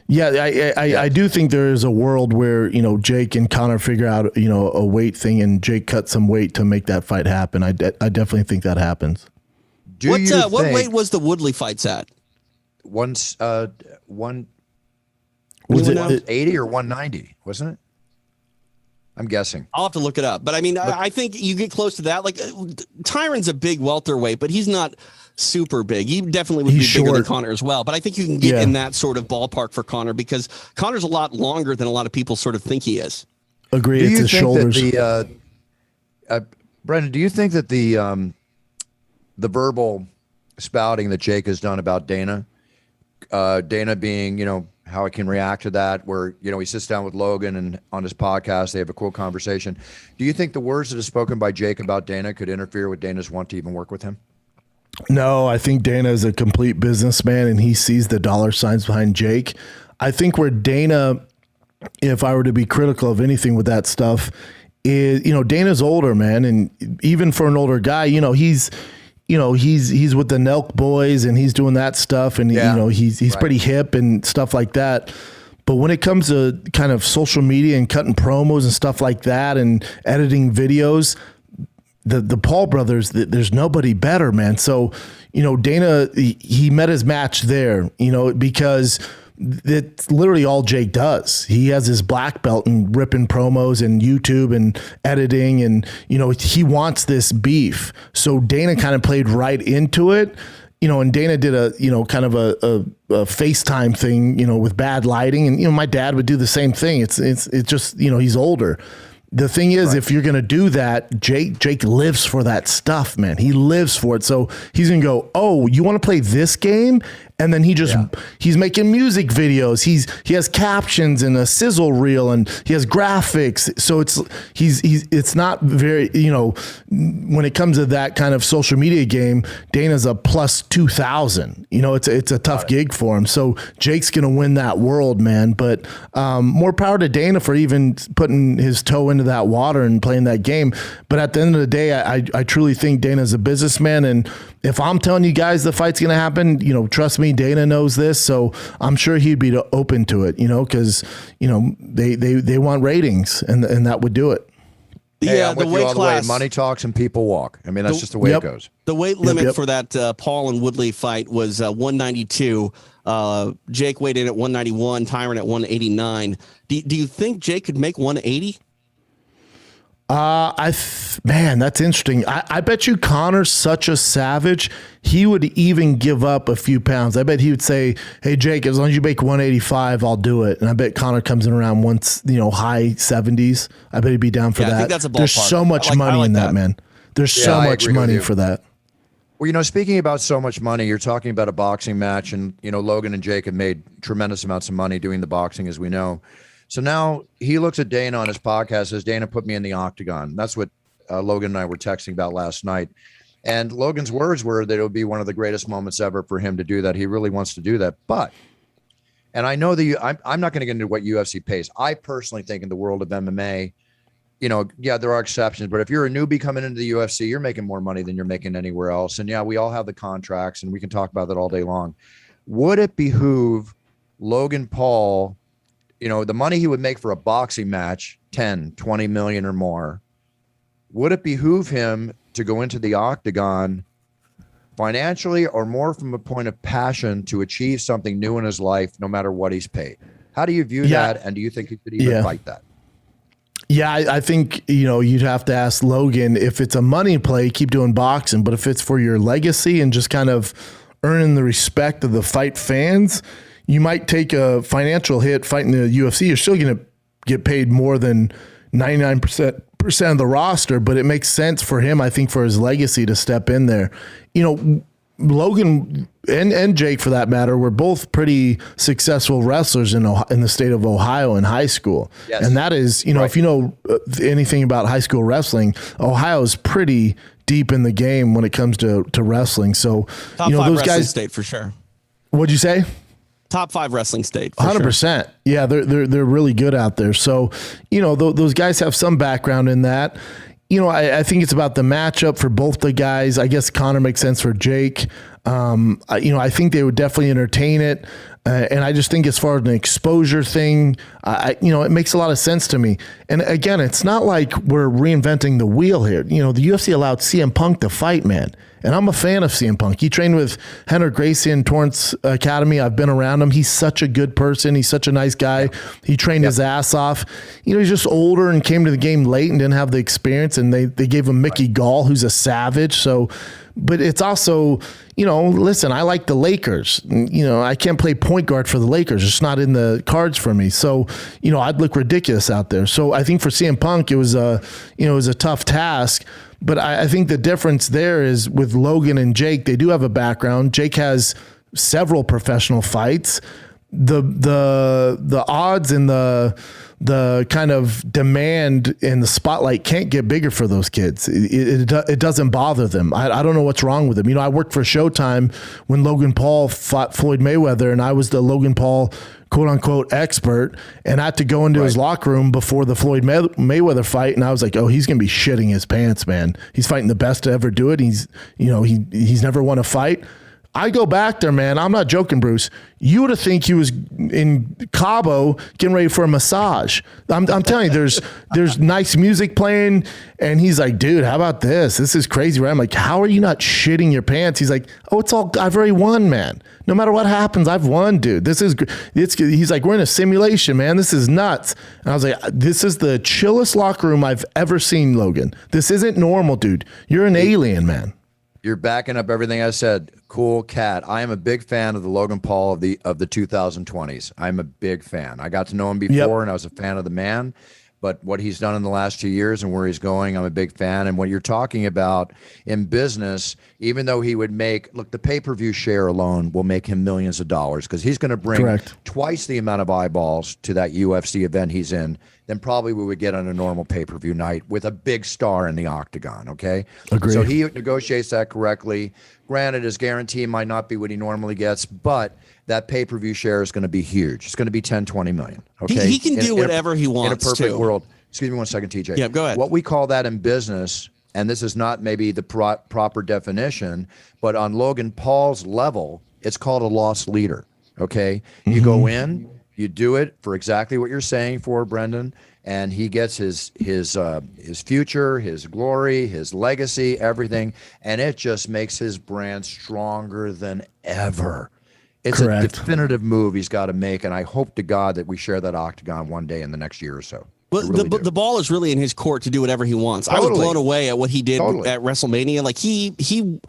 Yeah, I do think there is a world where, you know, Jake and Conor figure out, you know, a weight thing and Jake cuts some weight to make that fight happen. I definitely think that happens. What weight was the Woodley fights at? One Was it 180 or 190, wasn't it? I'm guessing. I'll have to look it up. But I mean, I think you get close to that. Like Tyron's a big welterweight, but he's not super big. He definitely would be bigger than Conor as well. But I think you can get in that sort of ballpark for Conor because Conor's a lot longer than a lot of people sort of think he is. Agree. It's his shoulders. Brendan, do you think that the verbal spouting that Jake has done about Dana being, you know, how I can react to that, where, you know, he sits down with Logan and on his podcast, they have a cool conversation. Do you think the words that are spoken by Jake about Dana could interfere with Dana's want to even work with him? No, I think Dana is a complete businessman and he sees the dollar signs behind Jake. I think where Dana, if I were to be critical of anything with that stuff, is, you know, Dana's older, man. And even for an older guy, you know, he's with the Nelk boys and he's doing that stuff. And, you know, he's pretty hip and stuff like that. But when it comes to kind of social media and cutting promos and stuff like that and editing videos, the Paul brothers, there's nobody better, man. So, you know, Dana, he met his match there, you know, because that's literally all Jake does. He has his black belt and ripping promos and YouTube and editing, and, you know, he wants this beef. So Dana kind of played right into it, you know, and Dana did a, you know, kind of a FaceTime thing, you know, with bad lighting. And, you know, my dad would do the same thing. It's just, you know, he's older. The thing is, if you're going to do that, Jake lives for that stuff, man. He lives for it. So he's going to go, oh, you want to play this game? And then he's making music videos. He has captions and a sizzle reel and he has graphics. So it's not very, you know, when it comes to that kind of social media game, Dana's a plus 2,000. You know, it's a tough gig for him. So Jake's going to win that world, man. But more power to Dana for even putting his toe into that water and playing that game. But at the end of the day, I truly think Dana's a businessman. And if I'm telling you guys the fight's going to happen, you know, trust me, Dana knows this. So I'm sure he'd be open to it, you know, because, you know, they want ratings and that would do it. The weight class, money talks and people walk. I mean, that's just the way it goes. The weight limit for that Paul and Woodley fight was 192. Jake weighed in at 191, Tyron at 189. Do you think Jake could make 180? Man, that's interesting. I bet you Conor's such a savage, he would even give up a few pounds. I bet he would say, hey, Jake, as long as you make 185, I'll do it. And I bet Conor comes in around high 70s. I bet he'd be down for that. I think that's a ballpark. There's so much money in that, man. There's so much money for that. Well, you know, speaking about so much money, you're talking about a boxing match, and, you know, Logan and Jake have made tremendous amounts of money doing the boxing, as we know. So now he looks at Dana on his podcast, says, Dana put me in the octagon. That's what Logan and I were texting about last night. And Logan's words were that it would be one of the greatest moments ever for him to do that. He really wants to do that. But, and I know that I'm not going to get into what UFC pays. I personally think in the world of MMA, you know, yeah, there are exceptions, but if you're a newbie coming into the UFC, you're making more money than you're making anywhere else. And yeah, we all have the contracts and we can talk about that all day long. Would it behoove Logan Paul the money he would make for a boxing match, 10, 20 million or more, would it behoove him to go into the octagon financially or more from a point of passion to achieve something new in his life, no matter what he's paid? How do you view that? And do you think he could even fight that? Yeah, I think, you'd have to ask Logan if it's a money play, keep doing boxing. But if it's for your legacy and just kind of earning the respect of the fight fans, you might take a financial hit fighting the UFC. You're still going to get paid more than 99% of the roster, but it makes sense for him, I think, for his legacy to step in there. Logan and Jake, for that matter, were both pretty successful wrestlers in the state of Ohio in high school. Yes. And that is, if you know anything about high school wrestling, Ohio is pretty deep in the game when it comes to wrestling. So, top 5 those guys, state for sure. What'd you say? Top 5 wrestling state. 100%. Sure. Yeah, they're really good out there. So, those guys have some background in that. I think it's about the matchup for both the guys. I guess Connor makes sense for Jake. I think they would definitely entertain it. And I just think as far as an exposure thing, it makes a lot of sense to me. And again, it's not like we're reinventing the wheel here. The UFC allowed CM Punk to fight, man. And I'm a fan of CM Punk. He trained with Henrik Gracie in Torrance Academy. I've been around him. He's such a good person. He's such a nice guy. He trained his ass off. He's just older and came to the game late and didn't have the experience. And they gave him Mickey Gall, who's a savage. So, but it's also, listen, I like the Lakers. I can't play point guard for the Lakers. It's not in the cards for me. So, I'd look ridiculous out there. So I think for CM Punk, it was a tough task. But I think the difference there is with Logan and Jake, they do have a background. Jake has several professional fights. The odds and the kind of demand in the spotlight can't get bigger for those kids. It doesn't bother them. I don't know what's wrong with them. I worked for Showtime when Logan Paul fought Floyd Mayweather, and I was the Logan Paul quote unquote expert, and I had to go into his locker room before the Floyd Mayweather fight. And I was like, oh, he's going to be shitting his pants, man. He's fighting the best to ever do it. He's never won a fight. I go back there, man. I'm not joking, Bruce. You would have think he was in Cabo getting ready for a massage. I'm telling you, there's nice music playing, and he's like, dude, how about this? This is crazy, right? I'm like, how are you not shitting your pants? He's like, oh, I've already won, man. No matter what happens, I've won, dude. He's like, we're in a simulation, man. This is nuts. And I was like, this is the chillest locker room I've ever seen, Logan. This isn't normal, dude. You're an alien, man. You're backing up everything I said. Cool cat. I am a big fan of the Logan Paul of the 2020s. I'm a big fan. I got to know him before, and I was a fan of the man. But what he's done in the last 2 years and where he's going, I'm a big fan. And what you're talking about in business, even though he would the pay-per-view share alone will make him millions of dollars because he's going to bring twice the amount of eyeballs to that UFC event he's in than probably we would get on a normal pay-per-view night with a big star in the octagon, okay? Agreed. So he negotiates that correctly. Granted, his guarantee might not be what he normally gets, but that pay-per-view share is going to be huge. It's going to be 10, 20 million, okay? He can do whatever he wants in a perfect world. Excuse me 1 second, TJ. Yeah, go ahead. What we call that in business, and this is not maybe the proper definition, but on Logan Paul's level, it's called a loss leader, okay? Mm-hmm. You go in, you do it for exactly what you're saying for, Brendan, and he gets his future, his glory, his legacy, everything, and it just makes his brand stronger than ever. It's a definitive move he's got to make, and I hope to God that we share that octagon one day in the next year or so. Well, really the ball is really in his court to do whatever he wants. Totally. I was blown away at what he did at WrestleMania. Like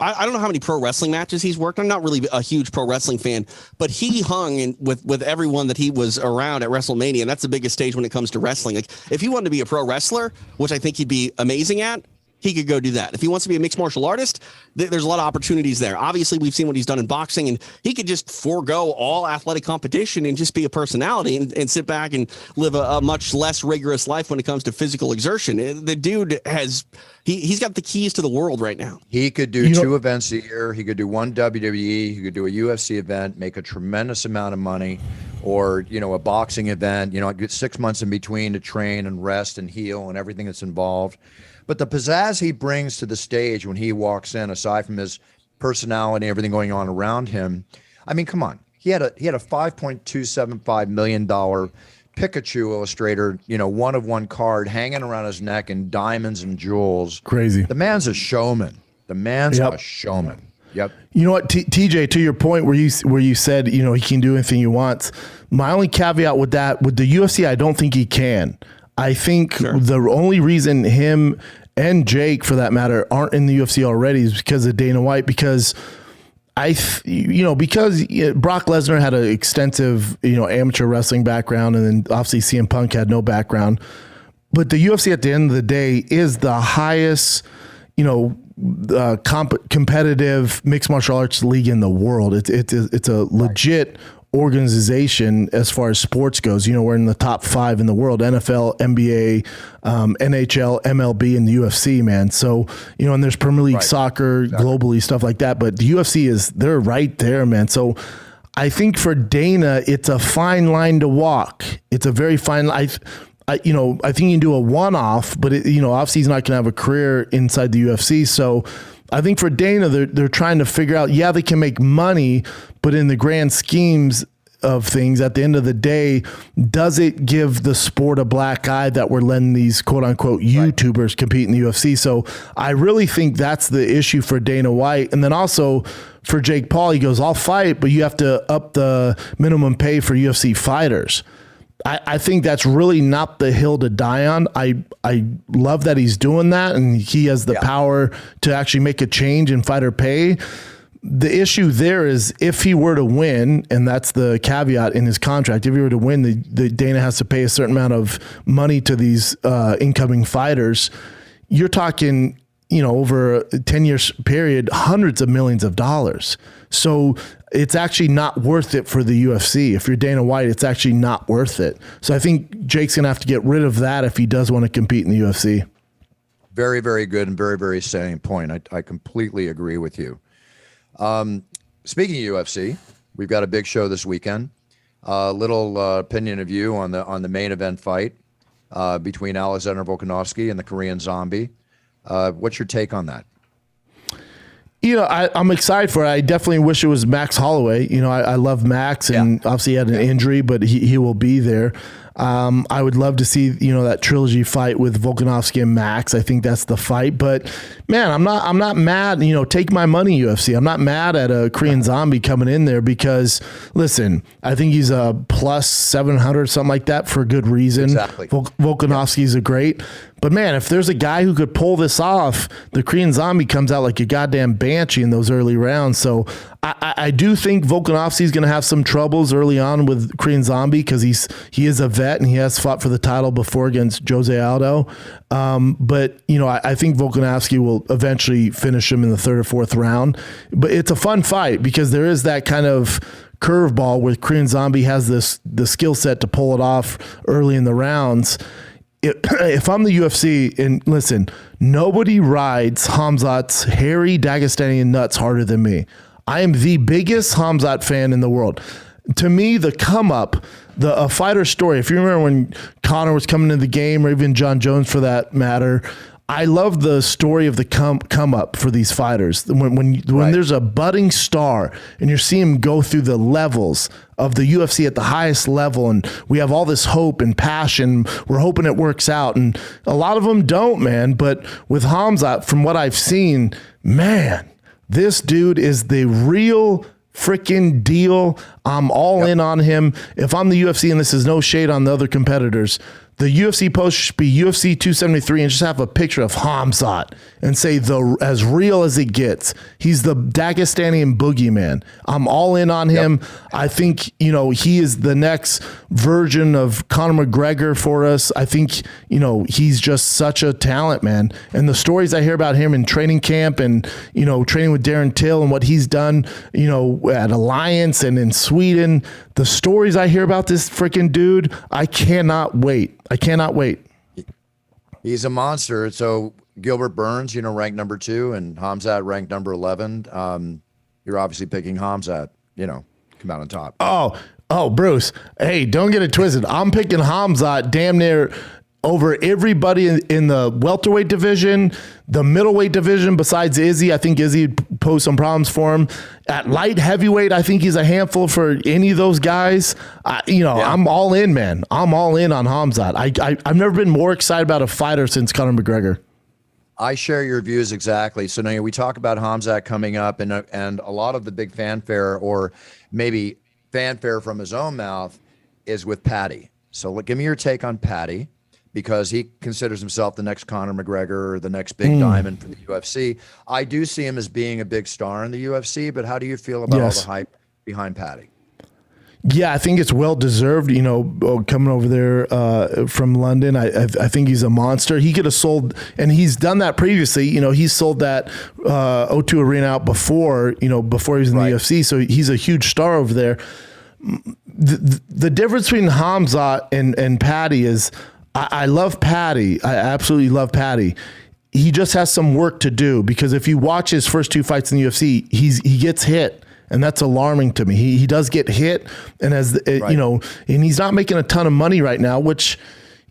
I don't know how many pro wrestling matches he's worked. I'm not really a huge pro wrestling fan, but he hung with everyone that he was around at WrestleMania, and that's the biggest stage when it comes to wrestling. Like if he wanted to be a pro wrestler, which I think he'd be amazing at, he could go do that. If he wants to be a mixed martial artist, there's a lot of opportunities there. Obviously, we've seen what he's done in boxing, and he could just forego all athletic competition and just be a personality and sit back and live a much less rigorous life when it comes to physical exertion. The dude he's got the keys to the world right now. He could do two events a year. He could do one WWE. He could do a UFC event, make a tremendous amount of money, or, a boxing event, get 6 months in between to train and rest and heal and everything that's involved. But the pizzazz he brings to the stage when he walks in, aside from his personality and everything going on around him, I mean, come on. He had a $5.275 million Pikachu illustrator, one of one card hanging around his neck in diamonds and jewels. Crazy. The man's a showman. A showman. Yep. You know what, TJ, to your point where you said, he can do anything he wants. My only caveat with that, with the UFC, I don't think he can. I think the only reason him and Jake, for that matter, aren't in the UFC already is because of Dana White, because because Brock Lesnar had an extensive, amateur wrestling background, and then obviously CM Punk had no background. But the UFC at the end of the day is the highest, competitive mixed martial arts league in the world. It's a legit organization as far as sports goes. We're in the top 5 in the world: NFL, NBA, NHL, MLB, and the UFC, man. So, and there's Premier League soccer, globally, stuff like that. But the UFC they're right there, man. So I think for Dana, it's a fine line to walk. It's a very fine line. I think you can do a one-off, but obviously he's not going to have a career inside the UFC. So I think for Dana, they're trying to figure out, they can make money, but in the grand schemes of things, at the end of the day, does it give the sport a black eye that we're letting these quote unquote YouTubers compete in the UFC? So I really think that's the issue for Dana White. And then also for Jake Paul, he goes, I'll fight, but you have to up the minimum pay for UFC fighters. I think that's really not the hill to die on. I love that he's doing that, and he has the power to actually make a change in fighter pay. The issue there is if he were to win, and that's the caveat in his contract, if he were to win, the Dana has to pay a certain amount of money to these incoming fighters. You're talking, over a 10-year period, hundreds of millions of dollars. So it's actually not worth it for the UFC. If you're Dana White, it's actually not worth it. So I think Jake's going to have to get rid of that if he does want to compete in the UFC. Very, very good and very, very salient point. I completely agree with you. Speaking of UFC, we've got a big show this weekend. Little opinion of you on the main event fight between Alexander Volkanovski and the Korean Zombie. What's your take on that? I'm excited for it. I definitely wish it was Max Holloway. I love Max, and obviously he had an injury, but he will be there. I would love to see, that trilogy fight with Volkanovski and Max. I think that's the fight. But man, I'm not mad. Take my money, UFC. I'm not mad at a Korean Zombie coming in there because, listen, I think he's a plus 700, something like that, for good reason. Exactly. Volkanovski's a great. But man, if there's a guy who could pull this off, the Korean Zombie comes out like a goddamn banshee in those early rounds. So I do think Volkanovski's going to have some troubles early on with Korean Zombie because he is a vet and he has fought for the title before against Jose Aldo. But I think Volkanovski will eventually finish him in the 3rd or 4th round. But it's a fun fight because there is that kind of curveball where Korean Zombie has the skill set to pull it off early in the rounds. If I'm the UFC, and listen, nobody rides Khamzat's hairy Dagestani nuts harder than me. I am the biggest Khamzat fan in the world. To me, the come up, a fighter story. If you remember when Conor was coming into the game, or even John Jones for that matter, I love the story of the come up for these fighters. When there's a budding star and you're seeing him go through the levels of the UFC at the highest level, and we have all this hope and passion, we're hoping it works out, and a lot of them don't, man. But with Khamzat, from what I've seen, man, this dude is the real freaking deal. I'm all in on him. If I'm the UFC, and this is no shade on the other competitors, the UFC post should be UFC 273 and just have a picture of Khamzat and say as real as it gets. He's the Dagestani boogeyman. I'm all in on him. I think, he is the next version of Conor McGregor for us. I think, he's just such a talent, man. And the stories I hear about him in training camp and, training with Darren Till and what he's done, at Alliance and in Sweden, the stories I hear about this freaking dude, I cannot wait. He's a monster. So Gilbert Burns, ranked number 2, and Khamzat ranked number 11. You're obviously picking Khamzat, come out on top. Oh, Bruce. Hey, don't get it twisted. I'm picking Khamzat damn near over everybody in the welterweight division, the middleweight division besides Izzy. I think Izzy posed some problems for him. At light heavyweight, I think he's a handful for any of those guys. I'm all in, man. I'm all in on Khamzat. I've never been more excited about a fighter since Conor McGregor. I share your views exactly. So now we talk about Khamzat coming up, and a lot of the big fanfare, or maybe fanfare from his own mouth, is with Paddy. So give me your take on Paddy, because he considers himself the next Conor McGregor or the next big diamond for the UFC. I do see him as being a big star in the UFC, but how do you feel about all the hype behind Paddy? Yeah, I think it's well deserved. Coming over there from London, I think he's a monster. He could have sold, and he's done that previously. He's sold that O2 Arena out before he was in the UFC. So he's a huge star over there. The difference between Khamzat and Paddy is, I love Paddy. I absolutely love Paddy. He just has some work to do, because if you watch his first 2 fights in the UFC, he gets hit. And that's alarming to me. He does get hit, and and he's not making a ton of money right now, which,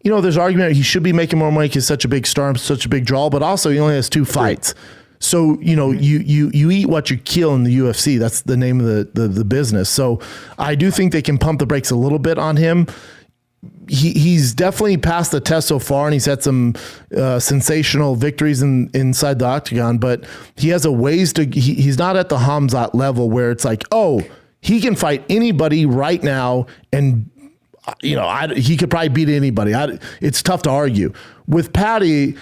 there's argument he should be making more money because he's such a big star and such a big draw, but also he only has 2 fights. So, you eat what you kill in the UFC. That's the name of the business. So I do think they can pump the brakes a little bit on him. He's definitely passed the test so far, and he's had some sensational victories inside the octagon, but he has a ways to, he's not at the Khamzat level where it's like, oh, he can fight anybody right now, and he could probably beat anybody. It's tough to argue. With Paddy,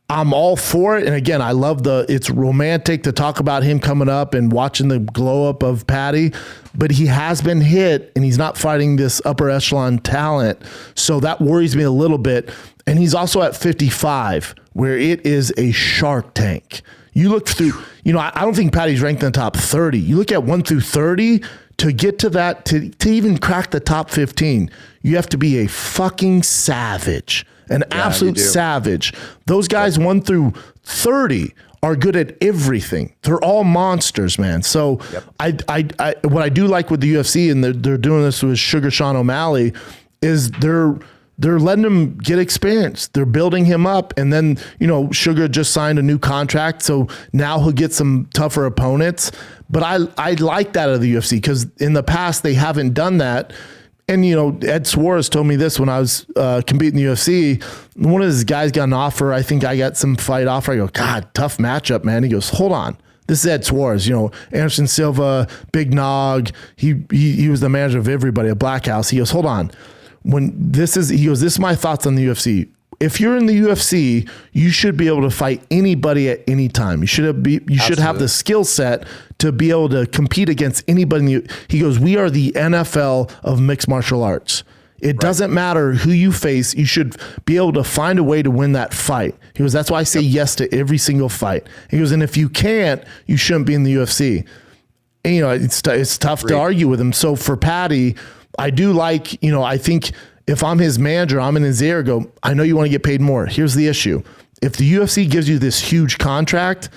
I'm all for it. And again, I love it's romantic to talk about him coming up and watching the glow up of Paddy, but he has been hit and he's not fighting this upper echelon talent. So that worries me a little bit. And he's also at 55, where it is a shark tank. You look through, I don't think Paddy's ranked in the top 30. You look at 1 through 30 to get to that, to even crack the top 15, you have to be a fucking savage. An absolute savage. Those guys 1 through 30 are good at everything. They're all monsters, man. So what I do like with the UFC, and they're doing this with Sugar Sean O'Malley, is they're letting him get experience. They're building him up, and then Sugar just signed a new contract, so now he'll get some tougher opponents. But I like that of the UFC, because in the past they haven't done that. And, Ed Suarez told me this when I was competing in the UFC. One of his guys got an offer. I think I got some fight offer. I go, God, tough matchup, man. He goes, hold on. This is Ed Suarez. Anderson Silva, Big Nog. He was the manager of everybody at Black House. He goes, hold on. This is my thoughts on the UFC. If you're in the UFC, you should be able to fight anybody at any time. You should have the skill set to be able to compete against anybody. He goes, we are the NFL of mixed martial arts. It doesn't matter who you face. You should be able to find a way to win that fight. He goes, that's why I say yes to every single fight. He goes, and if you can't, you shouldn't be in the UFC. And, it's tough to argue with him. So for Paddy, I do like, I think if I'm his manager, I'm in his ear, go, I know you want to get paid more. Here's the issue. If the UFC gives you this huge contract,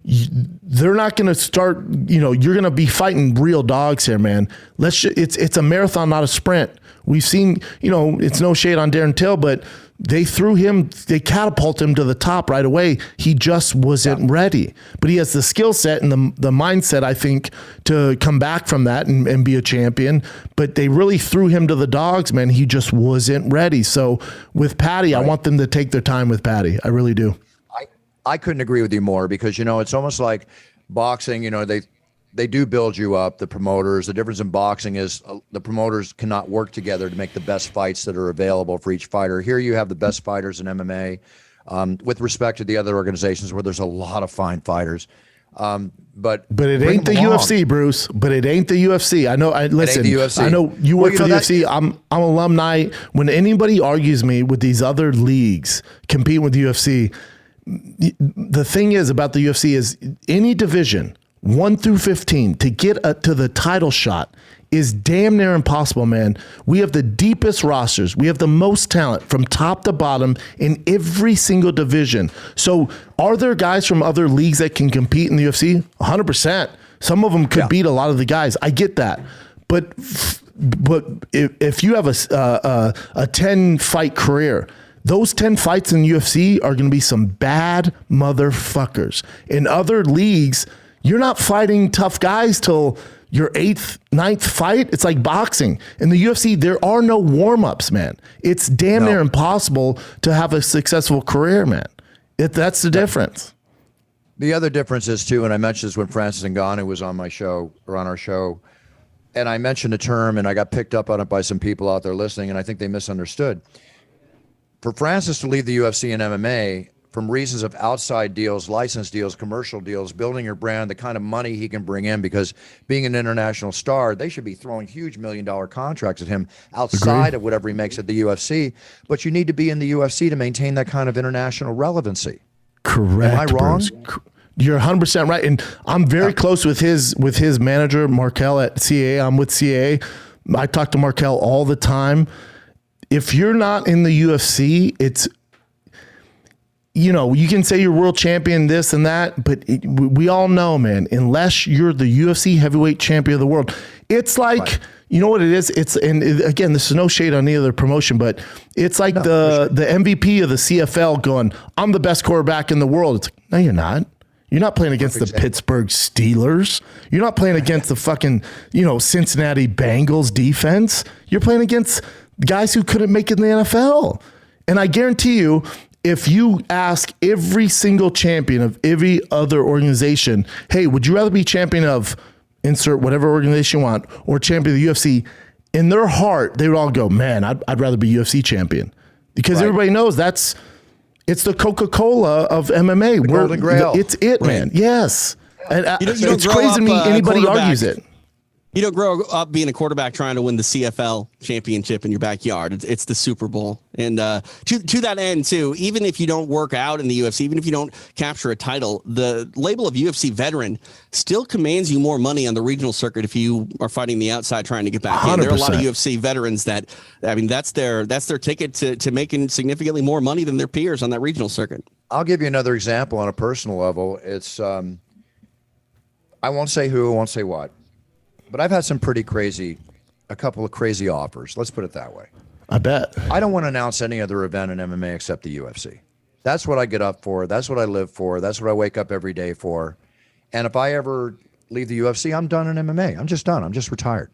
they're not going to start, you're going to be fighting real dogs here, man. It's a marathon, not a sprint. We've seen, it's no shade on Darren Till, but they catapulted him to the top right away. He just wasn't ready, but he has the skill set and the mindset, I think, to come back from that and be a champion. But they really threw him to the dogs, man. He just wasn't ready. So with Paddy, I want them to take their time with Paddy. I really do. I couldn't agree with you more, because, it's almost like boxing, they do build you up, the promoters. The difference in boxing is the promoters cannot work together to make the best fights that are available for each fighter. Here you have the best fighters in MMA, with respect to the other organizations where there's a lot of fine fighters. But it ain't the UFC, Bruce. But it ain't the UFC. I know. Listen, I know you work for the UFC. I'm alumni. When anybody argues me with these other leagues competing with the UFC, the thing is about the UFC is any division 1 through 15 to get to the title shot is damn near impossible, man. We have the deepest rosters. We have the most talent from top to bottom in every single division. So are there guys from other leagues that can compete in the UFC? 100%. Some of them could beat a lot of the guys. I get that. But if you have a 10 fight career, Those 10 fights in UFC are going to be some bad motherfuckers. In other leagues, you're not fighting tough guys till your 8th, 9th fight. It's like boxing. In the UFC, there are no warm-ups, man. It's damn near impossible to have a successful career, man. That's the difference. The other difference is, too, and I mentioned this when Francis Ngannou was on my show, or on our show, and I mentioned a term, and I got picked up on it by some people out there listening, and I think they misunderstood. For Francis to leave the UFC and MMA, from reasons of outside deals, license deals, commercial deals, building your brand, the kind of money he can bring in, because being an international star, they should be throwing huge $1 million contracts at him outside of whatever he makes at the UFC. But you need to be in the UFC to maintain that kind of international relevancy. Correct. Am I wrong? Bruce. You're 100% right. And I'm very close with his manager, Markel, at CAA. I'm with CAA. I talk to Markel all the time. If you're not in the UFC, it's, you can say you're world champion, this and that, but we all know, man, unless you're the UFC heavyweight champion of the world, it's like, you know what it is? And again, this is no shade on any other promotion, but it's like the MVP of the CFL going, I'm the best quarterback in the world. It's like, no, you're not. You're not playing against the Pittsburgh Steelers. You're not playing against the fucking, Cincinnati Bengals defense. You're playing against guys who couldn't make it in the NFL. And I guarantee you, if you ask every single champion of every other organization, hey, would you rather be champion of insert whatever organization you want or champion of the UFC? In their heart, they would all go, man, I'd rather be UFC champion. Because everybody knows it's the Coca-Cola of MMA. Golden Grail. It's it, man. Yes. And it's crazy to me anybody argues it. You don't grow up being a quarterback trying to win the CFL championship in your backyard. It's the Super Bowl. And to that end, too, even if you don't work out in the UFC, even if you don't capture a title, the label of UFC veteran still commands you more money on the regional circuit if you are fighting the outside trying to get back 100%. In. There are a lot of UFC veterans that, that's their ticket to making significantly more money than their peers on that regional circuit. I'll give you another example on a personal level. It's, I won't say who, I won't say what. But I've had a couple of crazy offers. Let's put it that way. I bet. I don't want to announce any other event in MMA except the UFC. That's what I get up for. That's what I live for. That's what I wake up every day for. And if I ever leave the UFC, I'm done in MMA. I'm just done. I'm just retired.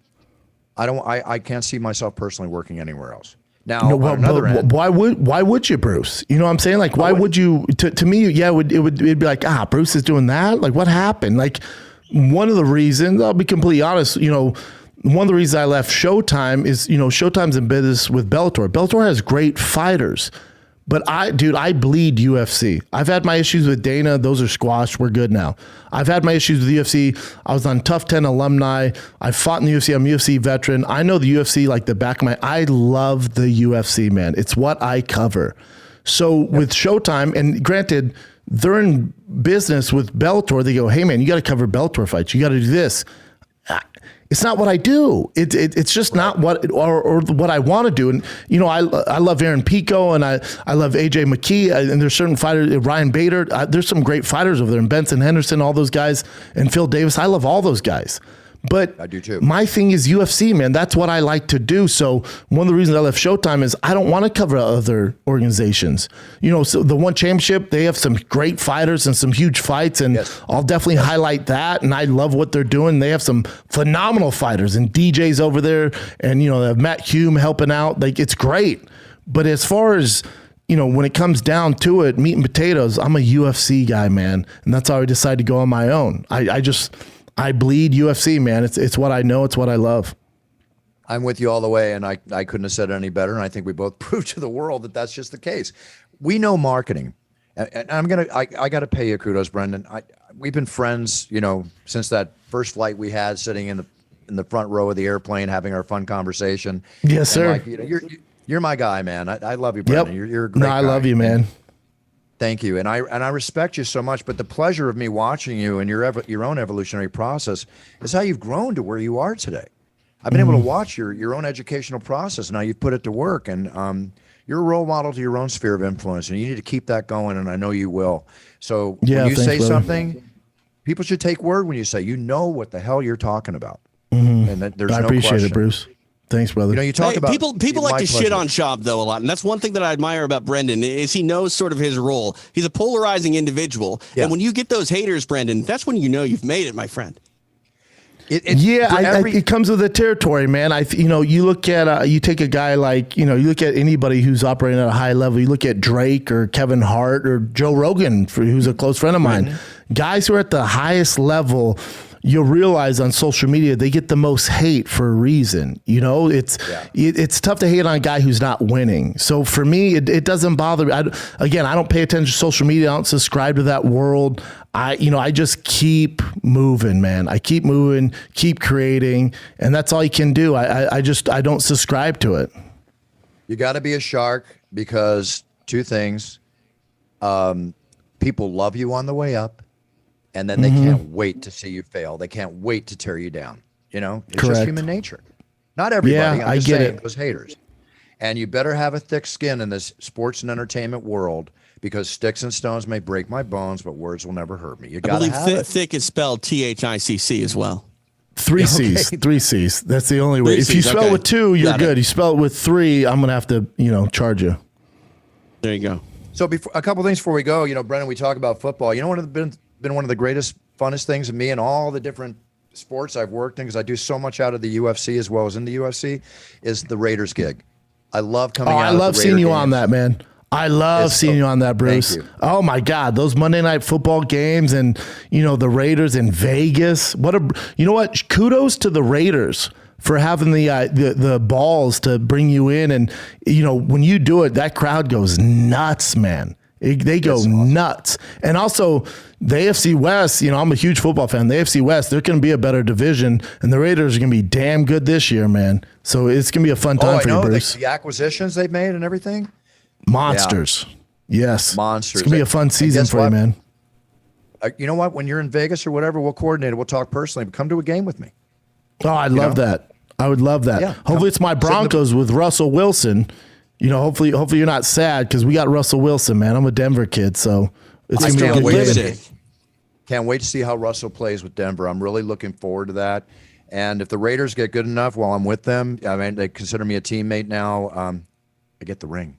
I can't see myself personally working anywhere else. Now, on another end, why would you, Bruce? You know what I'm saying? Like, why would you? To me, it'd be like, Bruce is doing that. Like, what happened? Like, one of the reasons, I'll be completely honest, one of the reasons I left Showtime is, Showtime's in business with Bellator. Bellator has great fighters, but I bleed UFC. I've had my issues with Dana. Those are squashed. We're good now. I've had my issues with the UFC. I was on Tough 10 alumni. I fought in the UFC. I'm a UFC veteran. I know the UFC like the back of I love the UFC, man. It's what I cover. So with Showtime, and granted, they're in business with Bellator. They go, hey, man, you got to cover Bellator fights. You got to do this. It's not what I do. It's just not what or what I want to do. And, I love Aaron Pico and I love AJ McKee. And there's certain fighters, Ryan Bader. There's some great fighters over there. And Benson Henderson, all those guys. And Phil Davis. I love all those guys. But I do too. My thing is UFC, man. That's what I like to do. So one of the reasons I left Showtime is I don't want to cover other organizations. So the One Championship, they have some great fighters and some huge fights, and I'll definitely highlight that. And I love what they're doing. They have some phenomenal fighters and DJs over there, and they have Matt Hume helping out. Like, it's great. But as far as when it comes down to it, meat and potatoes, I'm a UFC guy, man, and that's how I decided to go on my own. I bleed UFC, man. It's what I know. It's what I love. I'm with you all the way, and I couldn't have said it any better. And I think we both proved to the world that that's just the case. We know marketing, and I got to pay you kudos, Brendan. We've been friends, since that first flight we had, sitting in the front row of the airplane, having our fun conversation. Yes, sir. You're my guy, man. I love you, Brendan. Yep. You're a great guy. I love you, man. Thank you, and I respect you so much. But the pleasure of me watching you and your own evolutionary process is how you've grown to where you are today. I've been able to watch your own educational process. Now you've put it to work, and you're a role model to your own sphere of influence, and you need to keep that going. And I know you will. So when you say something, people should take word when you say, what the hell you're talking about. Mm-hmm. And that there's I no appreciate question. it, Bruce. Thanks, brother. You know, you talk about people like to pleasure. shit on Schaub though a lot, and that's one thing that I admire about Brendan is he knows sort of his role. He's a polarizing individual, and when you get those haters, Brendan, that's when you know you've made it, my friend. It comes with the territory, man. You look at you take a guy like you look at anybody who's operating at a high level. You look at Drake or Kevin Hart or Joe Rogan, who's a close friend of mine. Mm-hmm. Guys who are at the highest level. You'll realize on social media they get the most hate for a reason. It's tough to hate on a guy who's not winning. So for me, it doesn't bother me. I don't pay attention to social media. I don't subscribe to that world. I just keep moving, man. I keep moving, keep creating, and that's all you can do. I don't subscribe to it. You got to be a shark because two things: people love you on the way up. And then they can't wait to see you fail. They can't wait to tear you down. It's just human nature. Not everybody. Yeah, I get it. Those haters. And you better have a thick skin in this sports and entertainment world because sticks and stones may break my bones, but words will never hurt me. You got to have it. Thick is spelled THICC as well. 3 C's. 3 C's. That's the only way. If you spell it with 2, you're good. You spell it with 3, I'm going to have to, charge you. There you go. So a couple things before we go, Brendan, we talk about football. One of the been one of the greatest, funnest things of me and all the different sports I've worked in, because I do so much out of the UFC as well as in the UFC, is the Raiders gig. I love coming out. I love seeing you on that, man. I love seeing you on that, Bruce. Thank you. Oh my God, those Monday Night Football games and the Raiders in Vegas. You know what? Kudos to the Raiders for having the balls to bring you in, and when you do it, that crowd goes nuts, man. They go nuts. And also the AFC West, I'm a huge football fan. The AFC West, they're going to be a better division, and the Raiders are going to be damn good this year, man. So it's going to be a fun time for you, Bruce. The acquisitions they've made and everything. Monsters. Yeah. Yes. Monsters. It's going to be a fun season for you, man. You know what? When you're in Vegas or whatever, we'll coordinate it. We'll talk personally, but come to a game with me. Oh, I'd love that. I would love that. Yeah, hopefully it's my Broncos with Russell Wilson. Hopefully you're not sad because we got Russell Wilson, man. I'm a Denver kid, so it's going to be a good game. Can't wait to see how Russell plays with Denver. I'm really looking forward to that. And if the Raiders get good enough while I'm with them, they consider me a teammate now. I get the ring.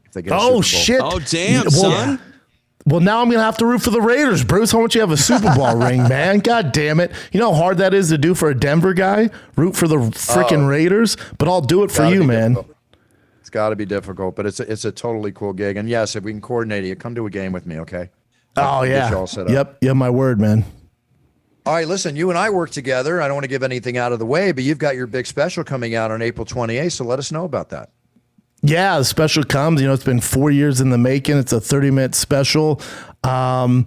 If they get shit! Oh, damn, son. Well, now I'm going to have to root for the Raiders, Bruce. Why don't you have a Super Bowl ring, man? God damn it. You know how hard that is to do for a Denver guy? Root for the freaking Raiders? But I'll do it for you, man. Difficult. It's got to be difficult, but it's a totally cool gig. And yes, if we can coordinate it, come to a game with me, okay? I'll get you all set up. Yep, my word, man. All right, listen, you and I work together. I don't want to give anything out of the way, but you've got your big special coming out on April 28th, so let us know about that. Yeah, the special comes. It's been 4 years in the making. It's a 30-minute special. I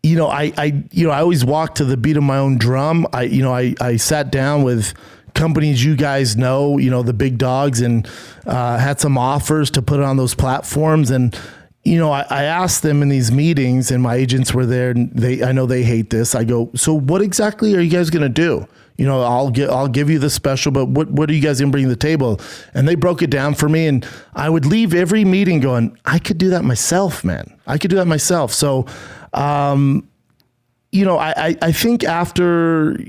always walk to the beat of my own drum. I sat down with companies you guys know, the big dogs, and had some offers to put it on those platforms. And I asked them in these meetings, and my agents were there, and I know they hate this. I go, so what exactly are you guys going to do? I'll give you the special, but what are you guys going to bring to the table? And they broke it down for me, and I would leave every meeting going, I could do that myself, man. I could do that myself. So, I think after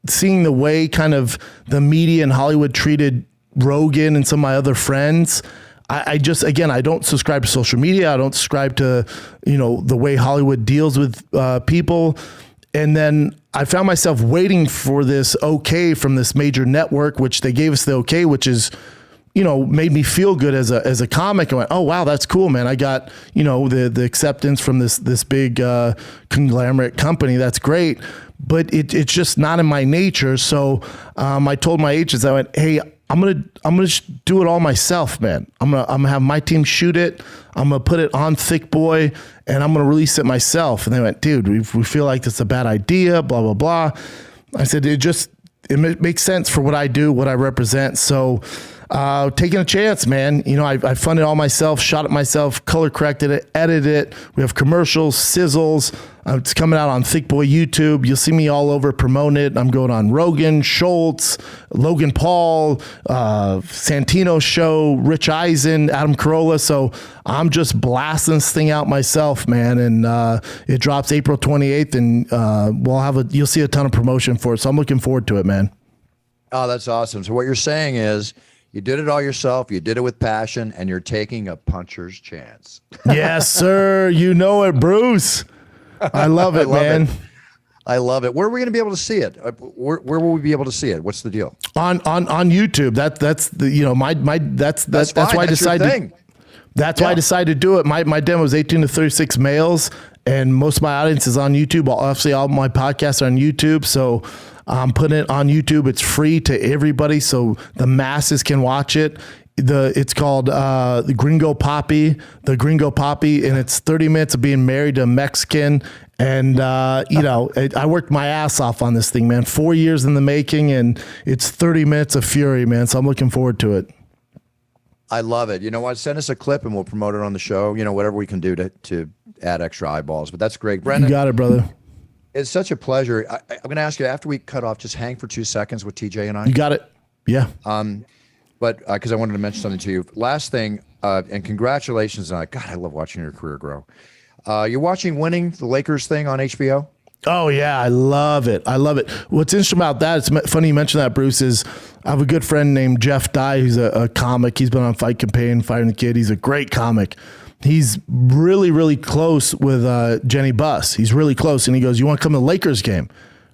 seeing the way kind of the media in Hollywood treated Rogan and some of my other friends, I don't subscribe to social media. I don't subscribe to, the way Hollywood deals with people. And then I found myself waiting for this okay from this major network, which they gave us the okay, which is, made me feel good as a comic. I went, oh, wow, that's cool, man. I got, the acceptance from this big conglomerate company. That's great. But it's just not in my nature. So I told my agents, I went, hey, I'm gonna just do it all myself, man. I'm gonna have my team shoot it. I'm gonna put it on Thick Boy, and I'm gonna release it myself. And they went, dude, we feel like that's a bad idea. Blah blah blah. I said it makes sense for what I do, what I represent. So taking a chance, man. I funded all myself, shot it myself, color corrected it, edited it. We have commercials, sizzles. It's coming out on Thick Boy YouTube. You'll see me all over promoting it. I'm going on Rogan, Schultz, Logan Paul, Santino's show, Rich Eisen, Adam Carolla. So I'm just blasting this thing out myself, man. And it drops April 28th, and you'll see a ton of promotion for it. So I'm looking forward to it, man. Oh, that's awesome. So what you're saying is you did it all yourself. You did it with passion, and you're taking a puncher's chance. Yes, sir. You know it, Bruce. I love it, man. I love it. Where are we going to be able to see it? Where will we be able to see it? What's the deal? On YouTube. That's the that's why I decided. That's why I decided to do it. My demo is 18 to 36 males, and most of my audience is on YouTube. Obviously, all my podcasts are on YouTube, so I'm putting it on YouTube. It's free to everybody, so the masses can watch it. It's called the Gringo Poppy, and it's 30 minutes of being married to a Mexican. And, I worked my ass off on this thing, man. 4 years in the making, and it's 30 minutes of fury, man. So I'm looking forward to it. I love it. You know what? Send us a clip and we'll promote it on the show. Whatever we can do to add extra eyeballs. But that's great. Brendan. You got it, brother. It's such a pleasure. I'm going to ask you, after we cut off, just hang for 2 seconds with TJ and I. You got it. Yeah. But because I wanted to mention something to you. Last thing, and congratulations. God, I love watching your career grow. You're watching Winning, the Lakers thing on HBO? Oh, yeah. I love it. What's interesting about that, it's funny you mentioned that, Bruce, is I have a good friend named Jeff Dye, who's a comic. He's been on Fight Campaign, Fighting the Kid. He's a great comic. He's really, really close with Jenny Buss. He's really close. And he goes, you want to come to the Lakers game?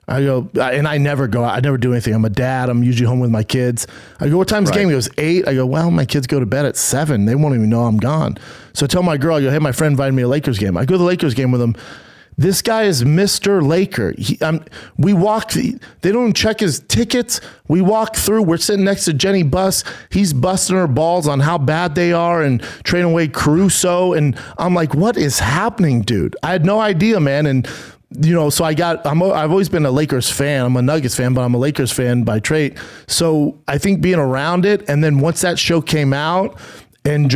I go, and I never go out. I never do anything. I'm a dad. I'm usually home with my kids. I go, what time's the game? He goes, 8. I go, well, my kids go to bed at 7. They won't even know I'm gone. So I tell my girl, I go, hey, my friend invited me to a Lakers game. I go to the Lakers game with him. This guy is Mr. Laker. We walk. They don't even check his tickets. We walk through. We're sitting next to Jenny Buss. He's busting her balls on how bad they are and trading away Caruso. And I'm like, what is happening, dude? I had no idea, man. And so I've always been a Lakers fan. I'm a Nuggets fan, but I'm a Lakers fan by trait. So I think being around it, and then once that show came out, and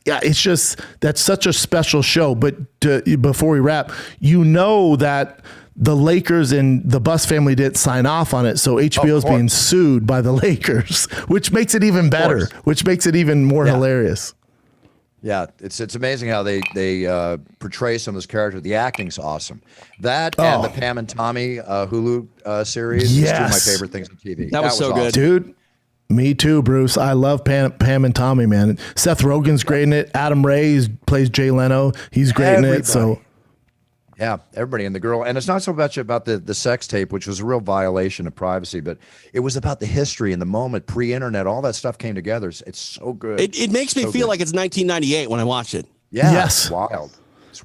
it's just that's such a special show. But before we wrap, that the Lakers and the Buss family didn't sign off on it, so HBO is being sued by the Lakers, which makes it even better, which makes it even more hilarious. Yeah, it's amazing how they portray some of this character. The acting's awesome. That and the Pam and Tommy Hulu series is two of my favorite things on TV. That was so good, dude. Me too, Bruce. I love Pam and Tommy, man. Seth Rogen's great in it. Adam Ray plays Jay Leno. He's great in it. So, yeah, everybody and the girl. And it's not so much about the sex tape, which was a real violation of privacy, but it was about the history and the moment, pre-internet. All that stuff came together. It's so good. It makes me feel like it's 1998 when I watch it. Yeah, yes, it's wild.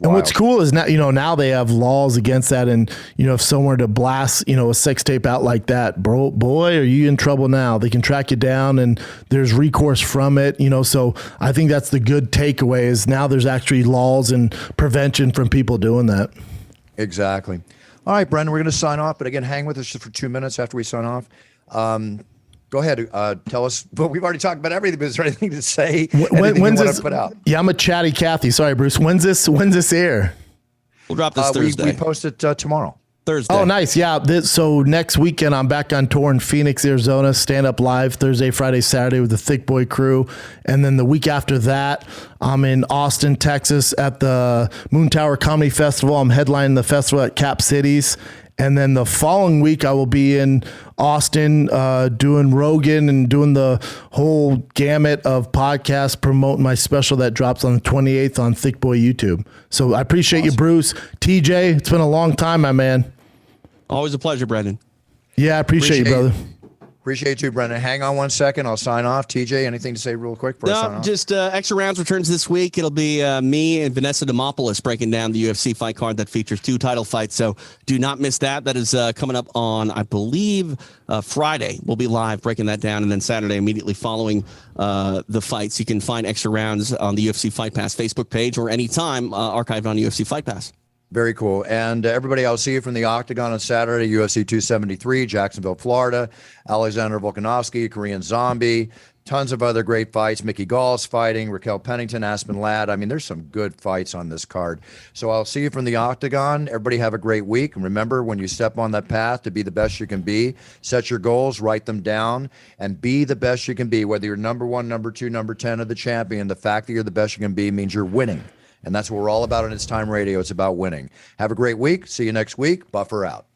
And what's cool is now they have laws against that, and if someone were to blast a sex tape out like that, boy, are you in trouble now? They can track you down, and there's recourse from it. So I think that's the good takeaway is now there's actually laws and prevention from people doing that. Exactly. All right, Brendan, we're going to sign off, but again, hang with us just for 2 minutes after we sign off. Go ahead. Tell us. But we've already talked about everything. But is there anything to say? When's you want this? To put out? Yeah, I'm a chatty Cathy. Sorry, Bruce. When's this air? We'll drop this Thursday. We post it tomorrow. Thursday. Oh, nice. Yeah. So next weekend, I'm back on tour in Phoenix, Arizona. Stand up live Thursday, Friday, Saturday with the Thick Boy crew. And then the week after that, I'm in Austin, Texas at the Moon Tower Comedy Festival. I'm headlining the festival at Cap Cities. And then the following week, I will be in Austin doing Rogan and doing the whole gamut of podcasts, promoting my special that drops on the 28th on Thick Boy YouTube. So I appreciate you, Bruce. TJ, it's been a long time, my man. Always a pleasure, Brendan. Yeah, I appreciate you, brother. Appreciate you, Brendan. Hang on 1 second. I'll sign off. TJ, anything to say real quick before I sign off? Just Extra Rounds returns this week. It'll be me and Vanessa Demopoulos breaking down the UFC fight card that features 2 title fights. So do not miss that. That is coming up on, I believe, Friday. We'll be live breaking that down. And then Saturday, immediately following the fights, you can find Extra Rounds on the UFC Fight Pass Facebook page or anytime archived on UFC Fight Pass. Very cool. And everybody, I'll see you from the Octagon on Saturday, UFC 273, Jacksonville, Florida. Alexander Volkanovski, Korean Zombie, tons of other great fights. Mickey Gall's fighting, Raquel Pennington, Aspen Ladd. I mean, there's some good fights on this card. So I'll see you from the Octagon. Everybody have a great week. And remember, when you step on that path to be the best you can be, set your goals, write them down, and be the best you can be. Whether you're number 1, number 2, number 10 of the champion, the fact that you're the best you can be means you're winning. And that's what we're all about in It's Time Radio. It's about winning. Have a great week. See you next week. Buffer out.